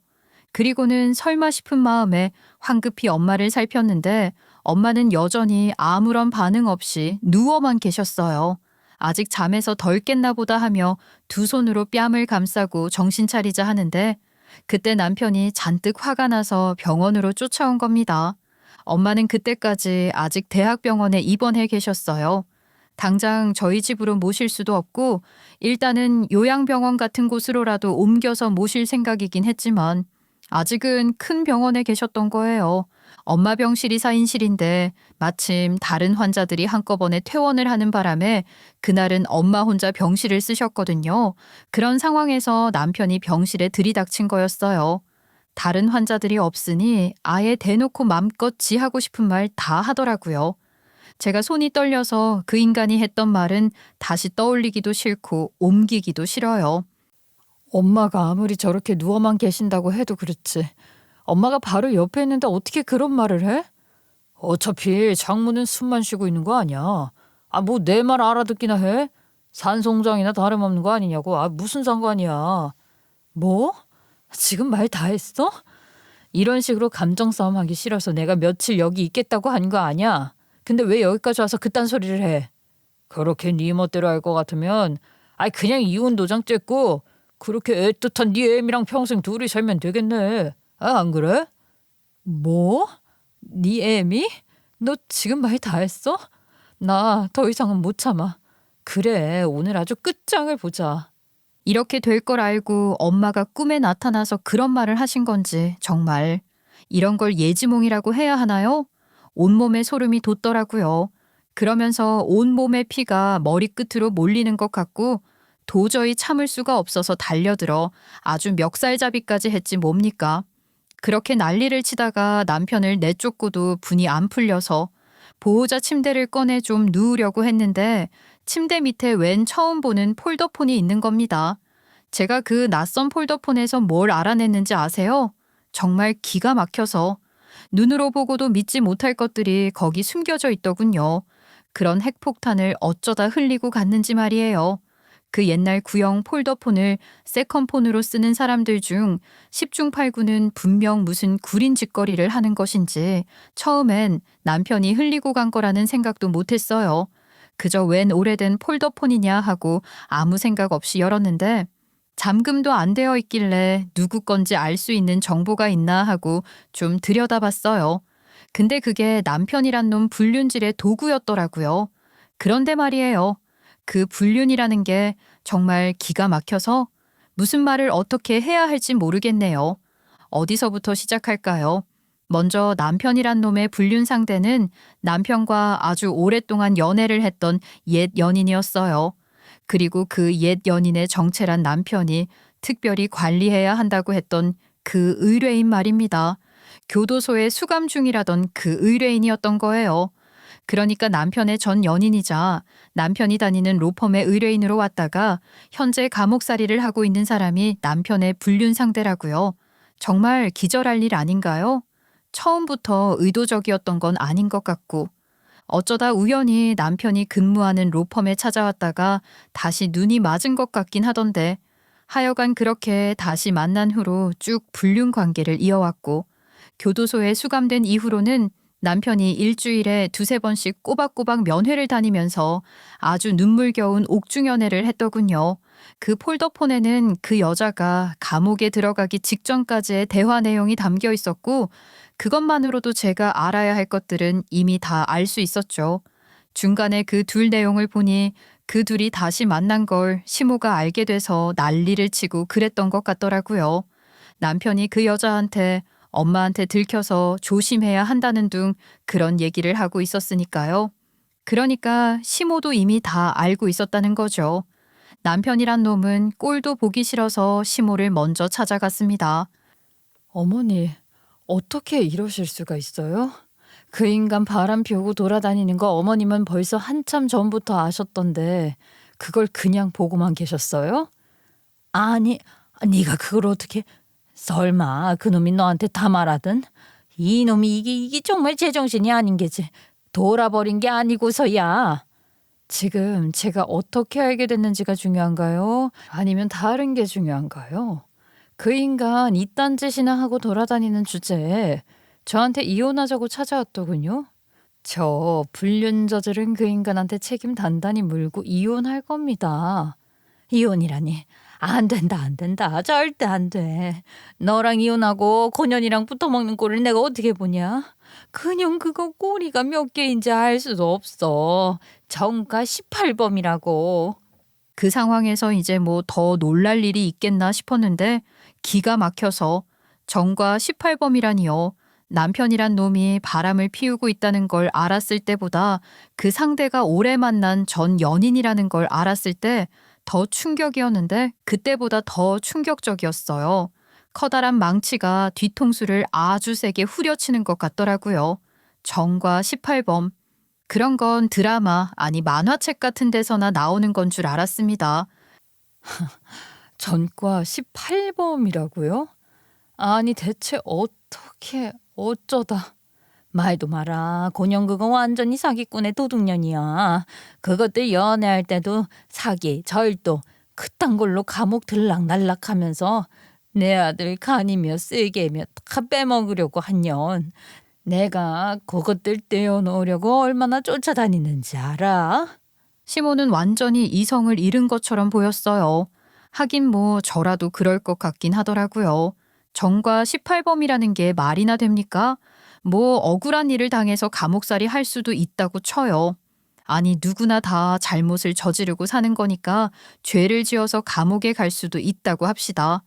그리고는 설마 싶은 마음에 황급히 엄마를 살폈는데 엄마는 여전히 아무런 반응 없이 누워만 계셨어요. 아직 잠에서 덜 깼나 보다 하며 두 손으로 뺨을 감싸고 정신 차리자 하는데 그때 남편이 잔뜩 화가 나서 병원으로 쫓아온 겁니다. 엄마는 그때까지 아직 대학병원에 입원해 계셨어요. 당장 저희 집으로 모실 수도 없고 일단은 요양병원 같은 곳으로라도 옮겨서 모실 생각이긴 했지만 아직은 큰 병원에 계셨던 거예요. 엄마 병실이 4인실인데 마침 다른 환자들이 한꺼번에 퇴원을 하는 바람에 그날은 엄마 혼자 병실을 쓰셨거든요. 그런 상황에서 남편이 병실에 들이닥친 거였어요. 다른 환자들이 없으니 아예 대놓고 맘껏 지 하고 싶은 말 다 하더라고요. 제가 손이 떨려서 그 인간이 했던 말은 다시 떠올리기도 싫고 옮기기도 싫어요. 엄마가 아무리 저렇게 누워만 계신다고 해도 그렇지. 엄마가 바로 옆에 있는데 어떻게 그런 말을 해? 어차피 장모는 숨만 쉬고 있는 거 아니야. 아, 뭐 내 말 알아듣기나 해? 산송장이나 다름없는 거 아니냐고. 아, 무슨 상관이야. 뭐? 지금 말 다 했어? 이런 식으로 감정 싸움 하기 싫어서 내가 며칠 여기 있겠다고 한 거 아니야. 근데 왜 여기까지 와서 그딴 소리를 해? 그렇게 네 멋대로 할 것 같으면 그냥 이혼 도장 쨌고 그렇게 애틋한 네 애미랑 평생 둘이 살면 되겠네. 안 그래? 뭐? 네 애미? 너 지금 말 다 했어? 나 더 이상은 못 참아. 그래, 오늘 아주 끝장을 보자. 이렇게 될 걸 알고 엄마가 꿈에 나타나서 그런 말을 하신 건지 정말 이런 걸 예지몽이라고 해야 하나요? 온몸에 소름이 돋더라고요. 그러면서 온몸의 피가 머리끝으로 몰리는 것 같고 도저히 참을 수가 없어서 달려들어 아주 멱살잡이까지 했지 뭡니까? 그렇게 난리를 치다가 남편을 내쫓고도 분이 안 풀려서 보호자 침대를 꺼내 좀 누우려고 했는데 침대 밑에 웬 처음 보는 폴더폰이 있는 겁니다. 제가 그 낯선 폴더폰에서 뭘 알아냈는지 아세요? 정말 기가 막혀서 눈으로 보고도 믿지 못할 것들이 거기 숨겨져 있더군요. 그런 핵폭탄을 어쩌다 흘리고 갔는지 말이에요. 그 옛날 구형 폴더폰을 세컨폰으로 쓰는 사람들 중 10중 8구는 분명 무슨 구린 짓거리를 하는 것인지 처음엔 남편이 흘리고 간 거라는 생각도 못했어요. 그저 웬 오래된 폴더폰이냐 하고 아무 생각 없이 열었는데 잠금도 안 되어 있길래 누구 건지 알 수 있는 정보가 있나 하고 좀 들여다봤어요. 근데 그게 남편이란 놈 불륜질의 도구였더라고요. 그런데 말이에요. 그 불륜이라는 게 정말 기가 막혀서 무슨 말을 어떻게 해야 할지 모르겠네요. 어디서부터 시작할까요? 먼저 남편이란 놈의 불륜 상대는 남편과 아주 오랫동안 연애를 했던 옛 연인이었어요. 그리고 그 옛 연인의 정체란 남편이 특별히 관리해야 한다고 했던 그 의뢰인 말입니다. 교도소에 수감 중이라던 그 의뢰인이었던 거예요. 그러니까 남편의 전 연인이자 남편이 다니는 로펌의 의뢰인으로 왔다가 현재 감옥살이를 하고 있는 사람이 남편의 불륜 상대라고요. 정말 기절할 일 아닌가요? 처음부터 의도적이었던 건 아닌 것 같고 어쩌다 우연히 남편이 근무하는 로펌에 찾아왔다가 다시 눈이 맞은 것 같긴 하던데 하여간 그렇게 다시 만난 후로 쭉 불륜 관계를 이어왔고 교도소에 수감된 이후로는 남편이 일주일에 두세 번씩 꼬박꼬박 면회를 다니면서 아주 눈물겨운 옥중연애를 했더군요. 그 폴더폰에는 그 여자가 감옥에 들어가기 직전까지의 대화 내용이 담겨 있었고 그것만으로도 제가 알아야 할 것들은 이미 다 알 수 있었죠. 중간에 그 둘 내용을 보니 그 둘이 다시 만난 걸 시모가 알게 돼서 난리를 치고 그랬던 것 같더라고요. 남편이 그 여자한테 엄마한테 들켜서 조심해야 한다는 둥 그런 얘기를 하고 있었으니까요. 그러니까 시모도 이미 다 알고 있었다는 거죠. 남편이란 놈은 꼴도 보기 싫어서 시모를 먼저 찾아갔습니다. 어머니, 어떻게 이러실 수가 있어요? 그 인간 바람 피우고 돌아다니는 거 어머님은 벌써 한참 전부터 아셨던데 그걸 그냥 보고만 계셨어요? 아니, 네가 그걸 어떻게... 설마 그놈이 너한테 다 말하든? 이놈이 이게 정말 제정신이 아닌 게지. 돌아버린 게 아니고서야. 지금 제가 어떻게 알게 됐는지가 중요한가요? 아니면 다른 게 중요한가요? 그 인간 이딴 짓이나 하고 돌아다니는 주제에 저한테 이혼하자고 찾아왔더군요. 저 불륜 저지른 그 인간한테 책임 단단히 물고 이혼할 겁니다. 이혼이라니. 안 된다, 안 된다. 절대 안 돼. 너랑 이혼하고 고년이랑 붙어먹는 꼴을 내가 어떻게 보냐? 그냥 그거 꼬리가 몇 개인지 알 수도 없어. 정가 18범이라고. 그 상황에서 이제 뭐 더 놀랄 일이 있겠나 싶었는데 기가 막혀서 정과 18범이라니요. 남편이란 놈이 바람을 피우고 있다는 걸 알았을 때보다 그 상대가 오래 만난 전 연인이라는 걸 알았을 때 더 충격이었는데 그때보다 더 충격적이었어요. 커다란 망치가 뒤통수를 아주 세게 후려치는 것 같더라고요. 정과 18범. 그런 건 드라마 아니 만화책 같은 데서나 나오는 건 줄 알았습니다. 전과 18범이라고요? 아니 대체 어떻게 어쩌다 말도 마라. 곤영 그거 완전히 사기꾼의 도둑년이야. 그것들 연애할 때도 사기, 절도, 그딴 걸로 감옥 들락날락하면서 내 아들 간이며 쓸개며 다 빼먹으려고 한 년. 내가 그것들 떼어놓으려고 얼마나 쫓아다니는지 알아? 시몬은 완전히 이성을 잃은 것처럼 보였어요. 하긴 뭐 저라도 그럴 것 같긴 하더라고요. 정과 18범이라는 게 말이나 됩니까? 뭐 억울한 일을 당해서 감옥살이 할 수도 있다고 쳐요. 아니 누구나 다 잘못을 저지르고 사는 거니까 죄를 지어서 감옥에 갈 수도 있다고 합시다.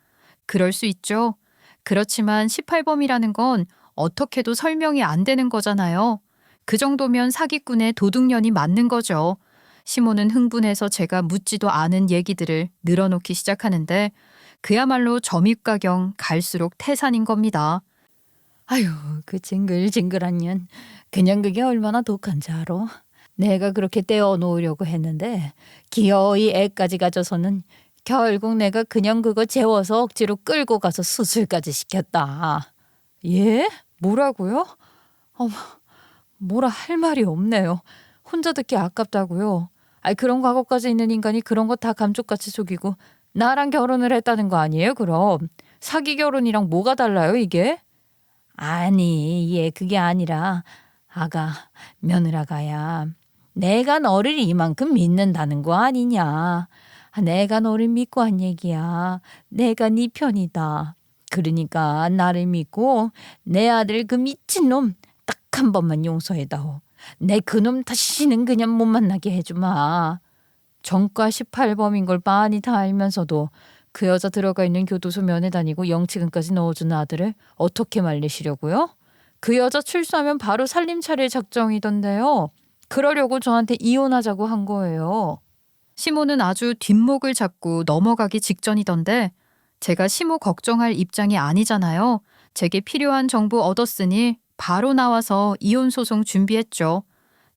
그럴 수 있죠. 그렇지만 18범이라는 건 어떻게도 설명이 안 되는 거잖아요. 그 정도면 사기꾼의 도둑년이 맞는 거죠. 시몬은 흥분해서 제가 묻지도 않은 얘기들을 늘어놓기 시작하는데 그야말로 점입가경 갈수록 태산인 겁니다. 아유, 그 징글징글한 년. 그냥 그게 얼마나 독한지 알아? 내가 그렇게 떼어놓으려고 했는데 기어이 애까지 가져서는 결국 내가 그냥 그거 재워서 억지로 끌고 가서 수술까지 시켰다. 예? 뭐라고요? 어머, 뭐라 할 말이 없네요. 혼자 듣기 아깝다고요. 아이, 그런 과거까지 있는 인간이 그런 거 다 감쪽같이 속이고 나랑 결혼을 했다는 거 아니에요, 그럼? 사기 결혼이랑 뭐가 달라요, 이게? 아니, 얘 그게 아니라 아가, 며느라가야. 내가 너를 이만큼 믿는다는 거 아니냐. 내가 너를 믿고 한 얘기야. 내가 네 편이다. 그러니까 나를 믿고 내 아들 그 미친놈 딱 한 번만 용서해다오. 내 그놈 다시는 그냥 못 만나게 해주마. 정가 18범인 걸 빤히 다 알면서도 그 여자 들어가 있는 교도소 면회 다니고 영치금까지 넣어준 아들을 어떻게 말리시려고요? 그 여자 출소하면 바로 살림 차릴 작정이던데요. 그러려고 저한테 이혼하자고 한 거예요. 시모는 아주 뒷목을 잡고 넘어가기 직전이던데 제가 시모 걱정할 입장이 아니잖아요. 제게 필요한 정보 얻었으니 바로 나와서 이혼 소송 준비했죠.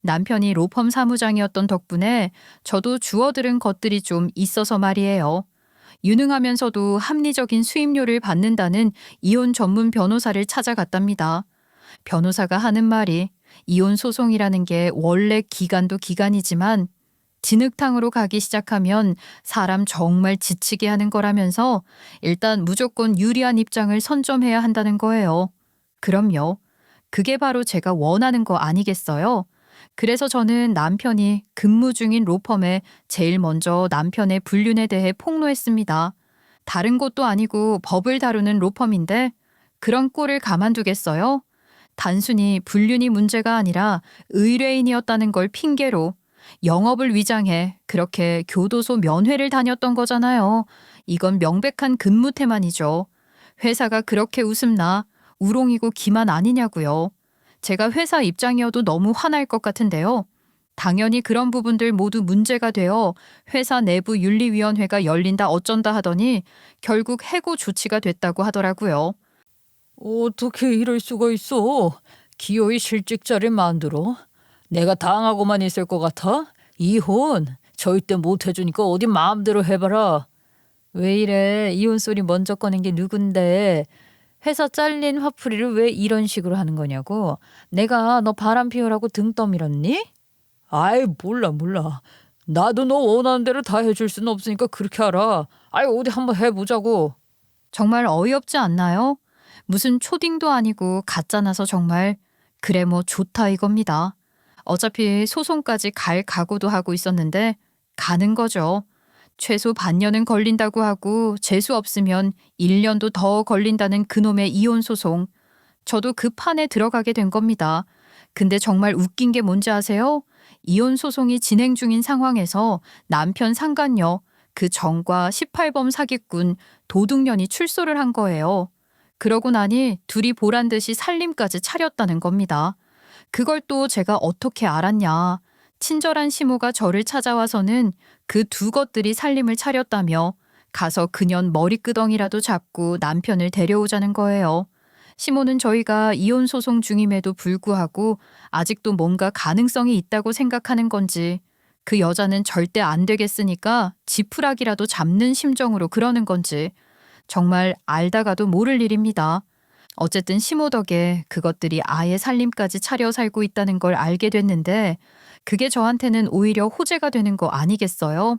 남편이 로펌 사무장이었던 덕분에 저도 주워들은 것들이 좀 있어서 말이에요. 유능하면서도 합리적인 수임료를 받는다는 이혼 전문 변호사를 찾아갔답니다. 변호사가 하는 말이 이혼 소송이라는 게 원래 기간도 기간이지만 진흙탕으로 가기 시작하면 사람 정말 지치게 하는 거라면서 일단 무조건 유리한 입장을 선점해야 한다는 거예요. 그럼요. 그게 바로 제가 원하는 거 아니겠어요? 그래서 저는 남편이 근무 중인 로펌에 제일 먼저 남편의 불륜에 대해 폭로했습니다. 다른 곳도 아니고 법을 다루는 로펌인데 그런 꼴을 가만두겠어요? 단순히 불륜이 문제가 아니라 의뢰인이었다는 걸 핑계로 영업을 위장해 그렇게 교도소 면회를 다녔던 거잖아요. 이건 명백한 근무 태만이죠. 회사가 그렇게 웃음나 우롱이고 기만 아니냐고요. 제가 회사 입장이어도 너무 화날 것 같은데요. 당연히 그런 부분들 모두 문제가 되어 회사 내부 윤리위원회가 열린다 어쩐다 하더니 결국 해고 조치가 됐다고 하더라고요. 어떻게 이럴 수가 있어? 기어이 실직자를 만들어? 내가 당하고만 있을 것 같아? 이혼 절대 못 해주니까 어디 마음대로 해봐라. 왜 이래? 이혼 소리 먼저 꺼낸 게 누군데? 회사 잘린 화풀이를 왜 이런 식으로 하는 거냐고. 내가 너 바람 피우라고 등 떠밀었니? 아이, 몰라. 나도 너 원하는 대로 다 해줄 수는 없으니까 그렇게 하라. 아이, 어디 한번 해보자고. 정말 어이없지 않나요? 무슨 초딩도 아니고 가짜나서 정말 그래 뭐 좋다 이겁니다. 어차피 소송까지 갈 각오도 하고 있었는데 가는 거죠. 최소 반년은 걸린다고 하고 재수 없으면 1년도 더 걸린다는 그놈의 이혼 소송. 저도 그 판에 들어가게 된 겁니다. 근데 정말 웃긴 게 뭔지 아세요? 이혼 소송이 진행 중인 상황에서 남편 상간녀, 그 정과 18범 사기꾼 도둑년이 출소를 한 거예요. 그러고 나니 둘이 보란 듯이 살림까지 차렸다는 겁니다. 그걸 또 제가 어떻게 알았냐. 친절한 시모가 저를 찾아와서는 그 두 것들이 살림을 차렸다며 가서 그년 머리끄덩이라도 잡고 남편을 데려오자는 거예요. 시모는 저희가 이혼 소송 중임에도 불구하고 아직도 뭔가 가능성이 있다고 생각하는 건지 그 여자는 절대 안 되겠으니까 지푸라기라도 잡는 심정으로 그러는 건지 정말 알다가도 모를 일입니다. 어쨌든 시모 덕에 그것들이 아예 살림까지 차려 살고 있다는 걸 알게 됐는데 그게 저한테는 오히려 호재가 되는 거 아니겠어요?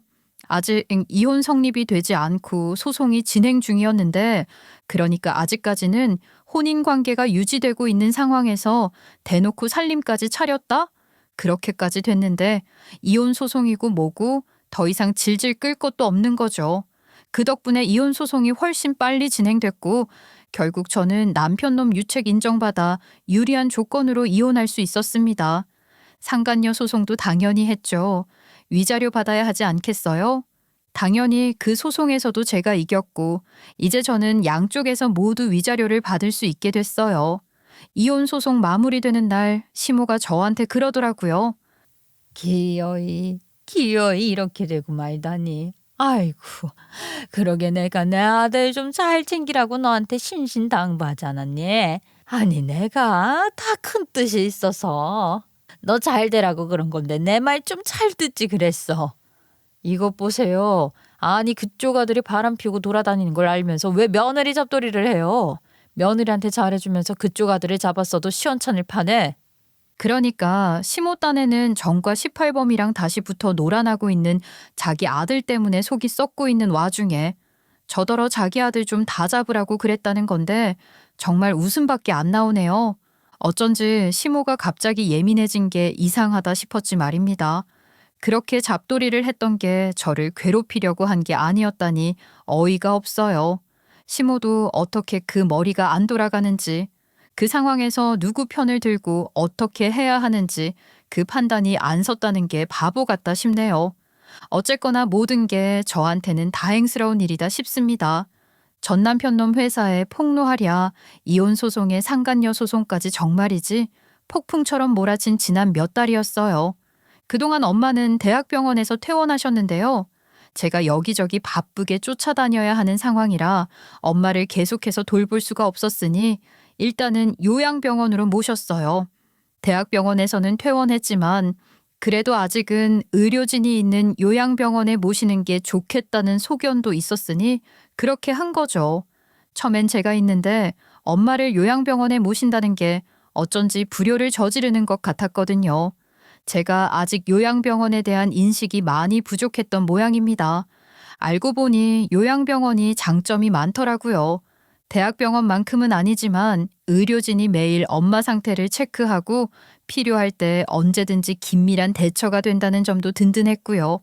아직 이혼 성립이 되지 않고 소송이 진행 중이었는데 그러니까 아직까지는 혼인 관계가 유지되고 있는 상황에서 대놓고 살림까지 차렸다? 그렇게까지 됐는데 이혼 소송이고 뭐고 더 이상 질질 끌 것도 없는 거죠. 그 덕분에 이혼 소송이 훨씬 빨리 진행됐고 결국 저는 남편놈 유책 인정받아 유리한 조건으로 이혼할 수 있었습니다. 상간녀 소송도 당연히 했죠. 위자료 받아야 하지 않겠어요? 당연히 그 소송에서도 제가 이겼고 이제 저는 양쪽에서 모두 위자료를 받을 수 있게 됐어요. 이혼 소송 마무리되는 날 시모가 저한테 그러더라고요. 기어이 이렇게 되고 말다니. 아이고, 그러게 내가 내 아들 좀 잘 챙기라고 너한테 신신당부하지 않았니? 아니, 내가 다 큰 뜻이 있어서 너 잘 되라고 그런 건데 내 말 좀 잘 듣지 그랬어. 이것 보세요. 아니, 그쪽 아들이 바람 피우고 돌아다니는 걸 알면서 왜 며느리 잡돌이를 해요? 며느리한테 잘해주면서 그쪽 아들을 잡았어도 시원찮을 판에. 그러니까 시모 딴에는 정과 18범이랑 다시 붙어 놀아나고 있는 자기 아들 때문에 속이 썩고 있는 와중에 저더러 자기 아들 좀 다 잡으라고 그랬다는 건데 정말 웃음밖에 안 나오네요. 어쩐지 시모가 갑자기 예민해진 게 이상하다 싶었지 말입니다. 그렇게 잡돌이를 했던 게 저를 괴롭히려고 한 게 아니었다니 어이가 없어요. 시모도 어떻게 그 머리가 안 돌아가는지 그 상황에서 누구 편을 들고 어떻게 해야 하는지 그 판단이 안 섰다는 게 바보 같다 싶네요. 어쨌거나 모든 게 저한테는 다행스러운 일이다 싶습니다. 전 남편 놈 회사에 폭로하랴 이혼 소송에 상간녀 소송까지 정말이지 폭풍처럼 몰아친 지난 몇 달이었어요. 그동안 엄마는 대학병원에서 퇴원하셨는데요. 제가 여기저기 바쁘게 쫓아다녀야 하는 상황이라 엄마를 계속해서 돌볼 수가 없었으니 일단은 요양병원으로 모셨어요. 대학병원에서는 퇴원했지만 그래도 아직은 의료진이 있는 요양병원에 모시는 게 좋겠다는 소견도 있었으니 그렇게 한 거죠. 처음엔 제가 있는데 엄마를 요양병원에 모신다는 게 어쩐지 불효를 저지르는 것 같았거든요. 제가 아직 요양병원에 대한 인식이 많이 부족했던 모양입니다. 알고 보니 요양병원이 장점이 많더라고요. 대학병원만큼은 아니지만 의료진이 매일 엄마 상태를 체크하고 필요할 때 언제든지 긴밀한 대처가 된다는 점도 든든했고요.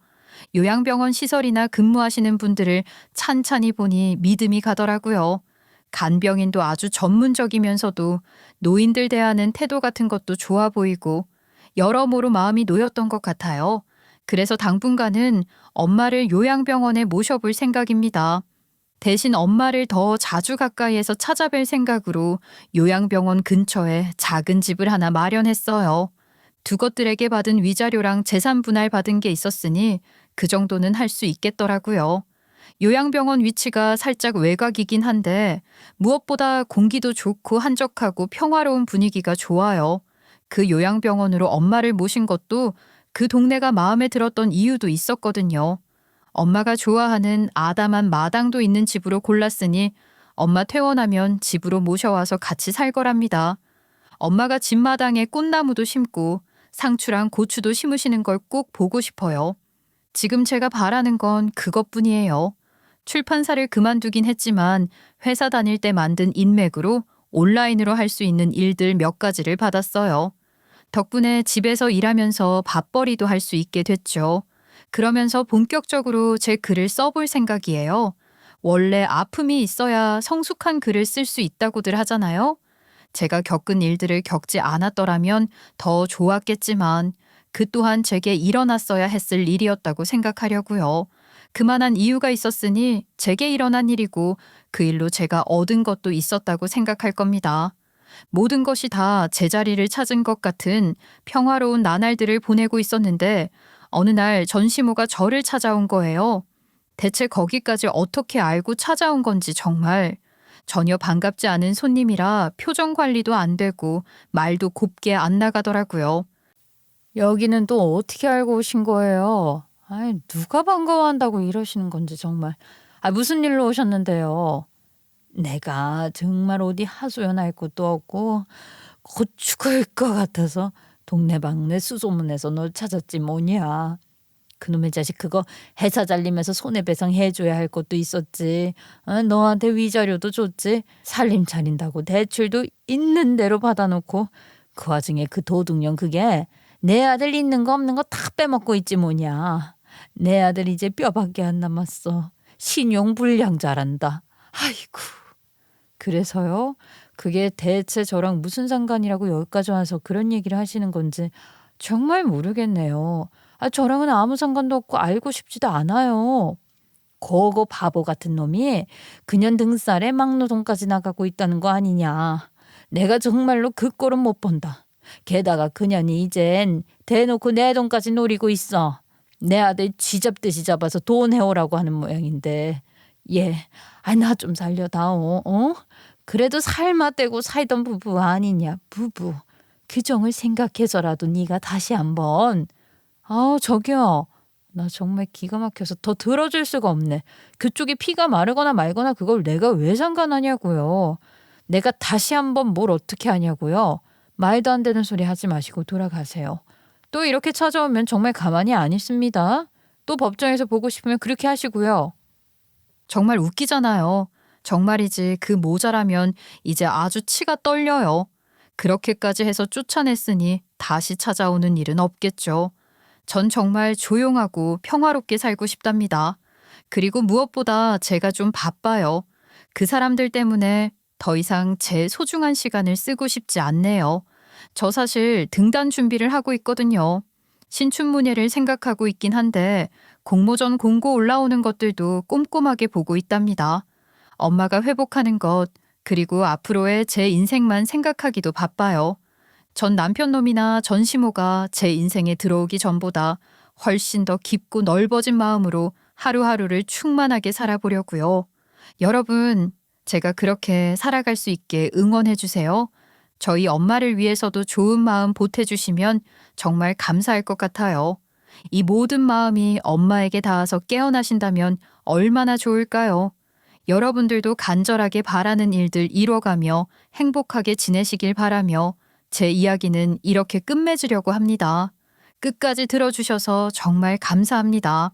요양병원 시설이나 근무하시는 분들을 찬찬히 보니 믿음이 가더라고요. 간병인도 아주 전문적이면서도 노인들 대하는 태도 같은 것도 좋아 보이고 여러모로 마음이 놓였던 것 같아요. 그래서 당분간은 엄마를 요양병원에 모셔볼 생각입니다. 대신 엄마를 더 자주 가까이에서 찾아뵐 생각으로 요양병원 근처에 작은 집을 하나 마련했어요. 두 것들에게 받은 위자료랑 재산 분할 받은 게 있었으니 그 정도는 할 수 있겠더라고요. 요양병원 위치가 살짝 외곽이긴 한데 무엇보다 공기도 좋고 한적하고 평화로운 분위기가 좋아요. 그 요양병원으로 엄마를 모신 것도 그 동네가 마음에 들었던 이유도 있었거든요. 엄마가 좋아하는 아담한 마당도 있는 집으로 골랐으니 엄마 퇴원하면 집으로 모셔와서 같이 살 거랍니다. 엄마가 집마당에 꽃나무도 심고 상추랑 고추도 심으시는 걸 꼭 보고 싶어요. 지금 제가 바라는 건 그것뿐이에요. 출판사를 그만두긴 했지만 회사 다닐 때 만든 인맥으로 온라인으로 할 수 있는 일들 몇 가지를 받았어요. 덕분에 집에서 일하면서 밥벌이도 할 수 있게 됐죠. 그러면서 본격적으로 제 글을 써볼 생각이에요. 원래 아픔이 있어야 성숙한 글을 쓸 수 있다고들 하잖아요. 제가 겪은 일들을 겪지 않았더라면 더 좋았겠지만 그 또한 제게 일어났어야 했을 일이었다고 생각하려고요. 그만한 이유가 있었으니 제게 일어난 일이고 그 일로 제가 얻은 것도 있었다고 생각할 겁니다. 모든 것이 다 제자리를 찾은 것 같은 평화로운 나날들을 보내고 있었는데 어느 날 전시모가 저를 찾아온 거예요. 대체 거기까지 어떻게 알고 찾아온 건지 정말 전혀 반갑지 않은 손님이라 표정 관리도 안 되고 말도 곱게 안 나가더라고요. 여기는 또 어떻게 알고 오신 거예요? 아이, 누가 반가워한다고 이러시는 건지 정말. 아, 무슨 일로 오셨는데요? 내가 정말 어디 하소연할 것도 없고 곧 죽을 것 같아서 동네방네 수소문해서 널 찾았지 뭐냐. 그놈의 자식 그거 회사 잘리면서 손해배상 해줘야 할 것도 있었지. 너한테 위자료도 줬지. 살림 차린다고 대출도 있는 대로 받아놓고 그 와중에 그 도둑년 그게 내 아들 있는 거 없는 거 다 빼먹고 있지 뭐냐. 내 아들 이제 뼈밖에 안 남았어. 신용불량자란다. 아이고. 그래서요? 그게 대체 저랑 무슨 상관이라고 여기까지 와서 그런 얘기를 하시는 건지 정말 모르겠네요. 저랑은 아무 상관도 없고 알고 싶지도 않아요. 거거 바보 같은 놈이 그년 등살에 막노동까지 나가고 있다는 거 아니냐. 내가 정말로 그 꼴은 못 본다. 게다가 그년이 이젠 대놓고 내 돈까지 노리고 있어. 내 아들 쥐잡듯이 잡아서 돈 해오라고 하는 모양인데. 예, 나 좀 살려다오. 그래도 살맛 떼고 살던 부부 아니냐. 부부. 규정을 생각해서라도 네가 다시 한번. 저기요. 나 정말 기가 막혀서 더 들어줄 수가 없네. 그쪽이 피가 마르거나 말거나 그걸 내가 왜 상관하냐고요. 내가 다시 한번 뭘 어떻게 하냐고요. 말도 안 되는 소리 하지 마시고 돌아가세요. 또 이렇게 찾아오면 정말 가만히 안 있습니다. 또 법정에서 보고 싶으면 그렇게 하시고요. 정말 웃기잖아요. 정말이지 그 모자라면 이제 아주 치가 떨려요. 그렇게까지 해서 쫓아냈으니 다시 찾아오는 일은 없겠죠. 전 정말 조용하고 평화롭게 살고 싶답니다. 그리고 무엇보다 제가 좀 바빠요. 그 사람들 때문에 더 이상 제 소중한 시간을 쓰고 싶지 않네요. 저 사실 등단 준비를 하고 있거든요. 신춘문예를 생각하고 있긴 한데 공모전 공고 올라오는 것들도 꼼꼼하게 보고 있답니다. 엄마가 회복하는 것, 그리고 앞으로의 제 인생만 생각하기도 바빠요. 전 남편놈이나 전시모가 제 인생에 들어오기 전보다 훨씬 더 깊고 넓어진 마음으로 하루하루를 충만하게 살아보려고요. 여러분, 제가 그렇게 살아갈 수 있게 응원해 주세요. 저희 엄마를 위해서도 좋은 마음 보태주시면 정말 감사할 것 같아요. 이 모든 마음이 엄마에게 닿아서 깨어나신다면 얼마나 좋을까요? 여러분들도 간절하게 바라는 일들 이뤄가며 행복하게 지내시길 바라며 제 이야기는 이렇게 끝맺으려고 합니다. 끝까지 들어주셔서 정말 감사합니다.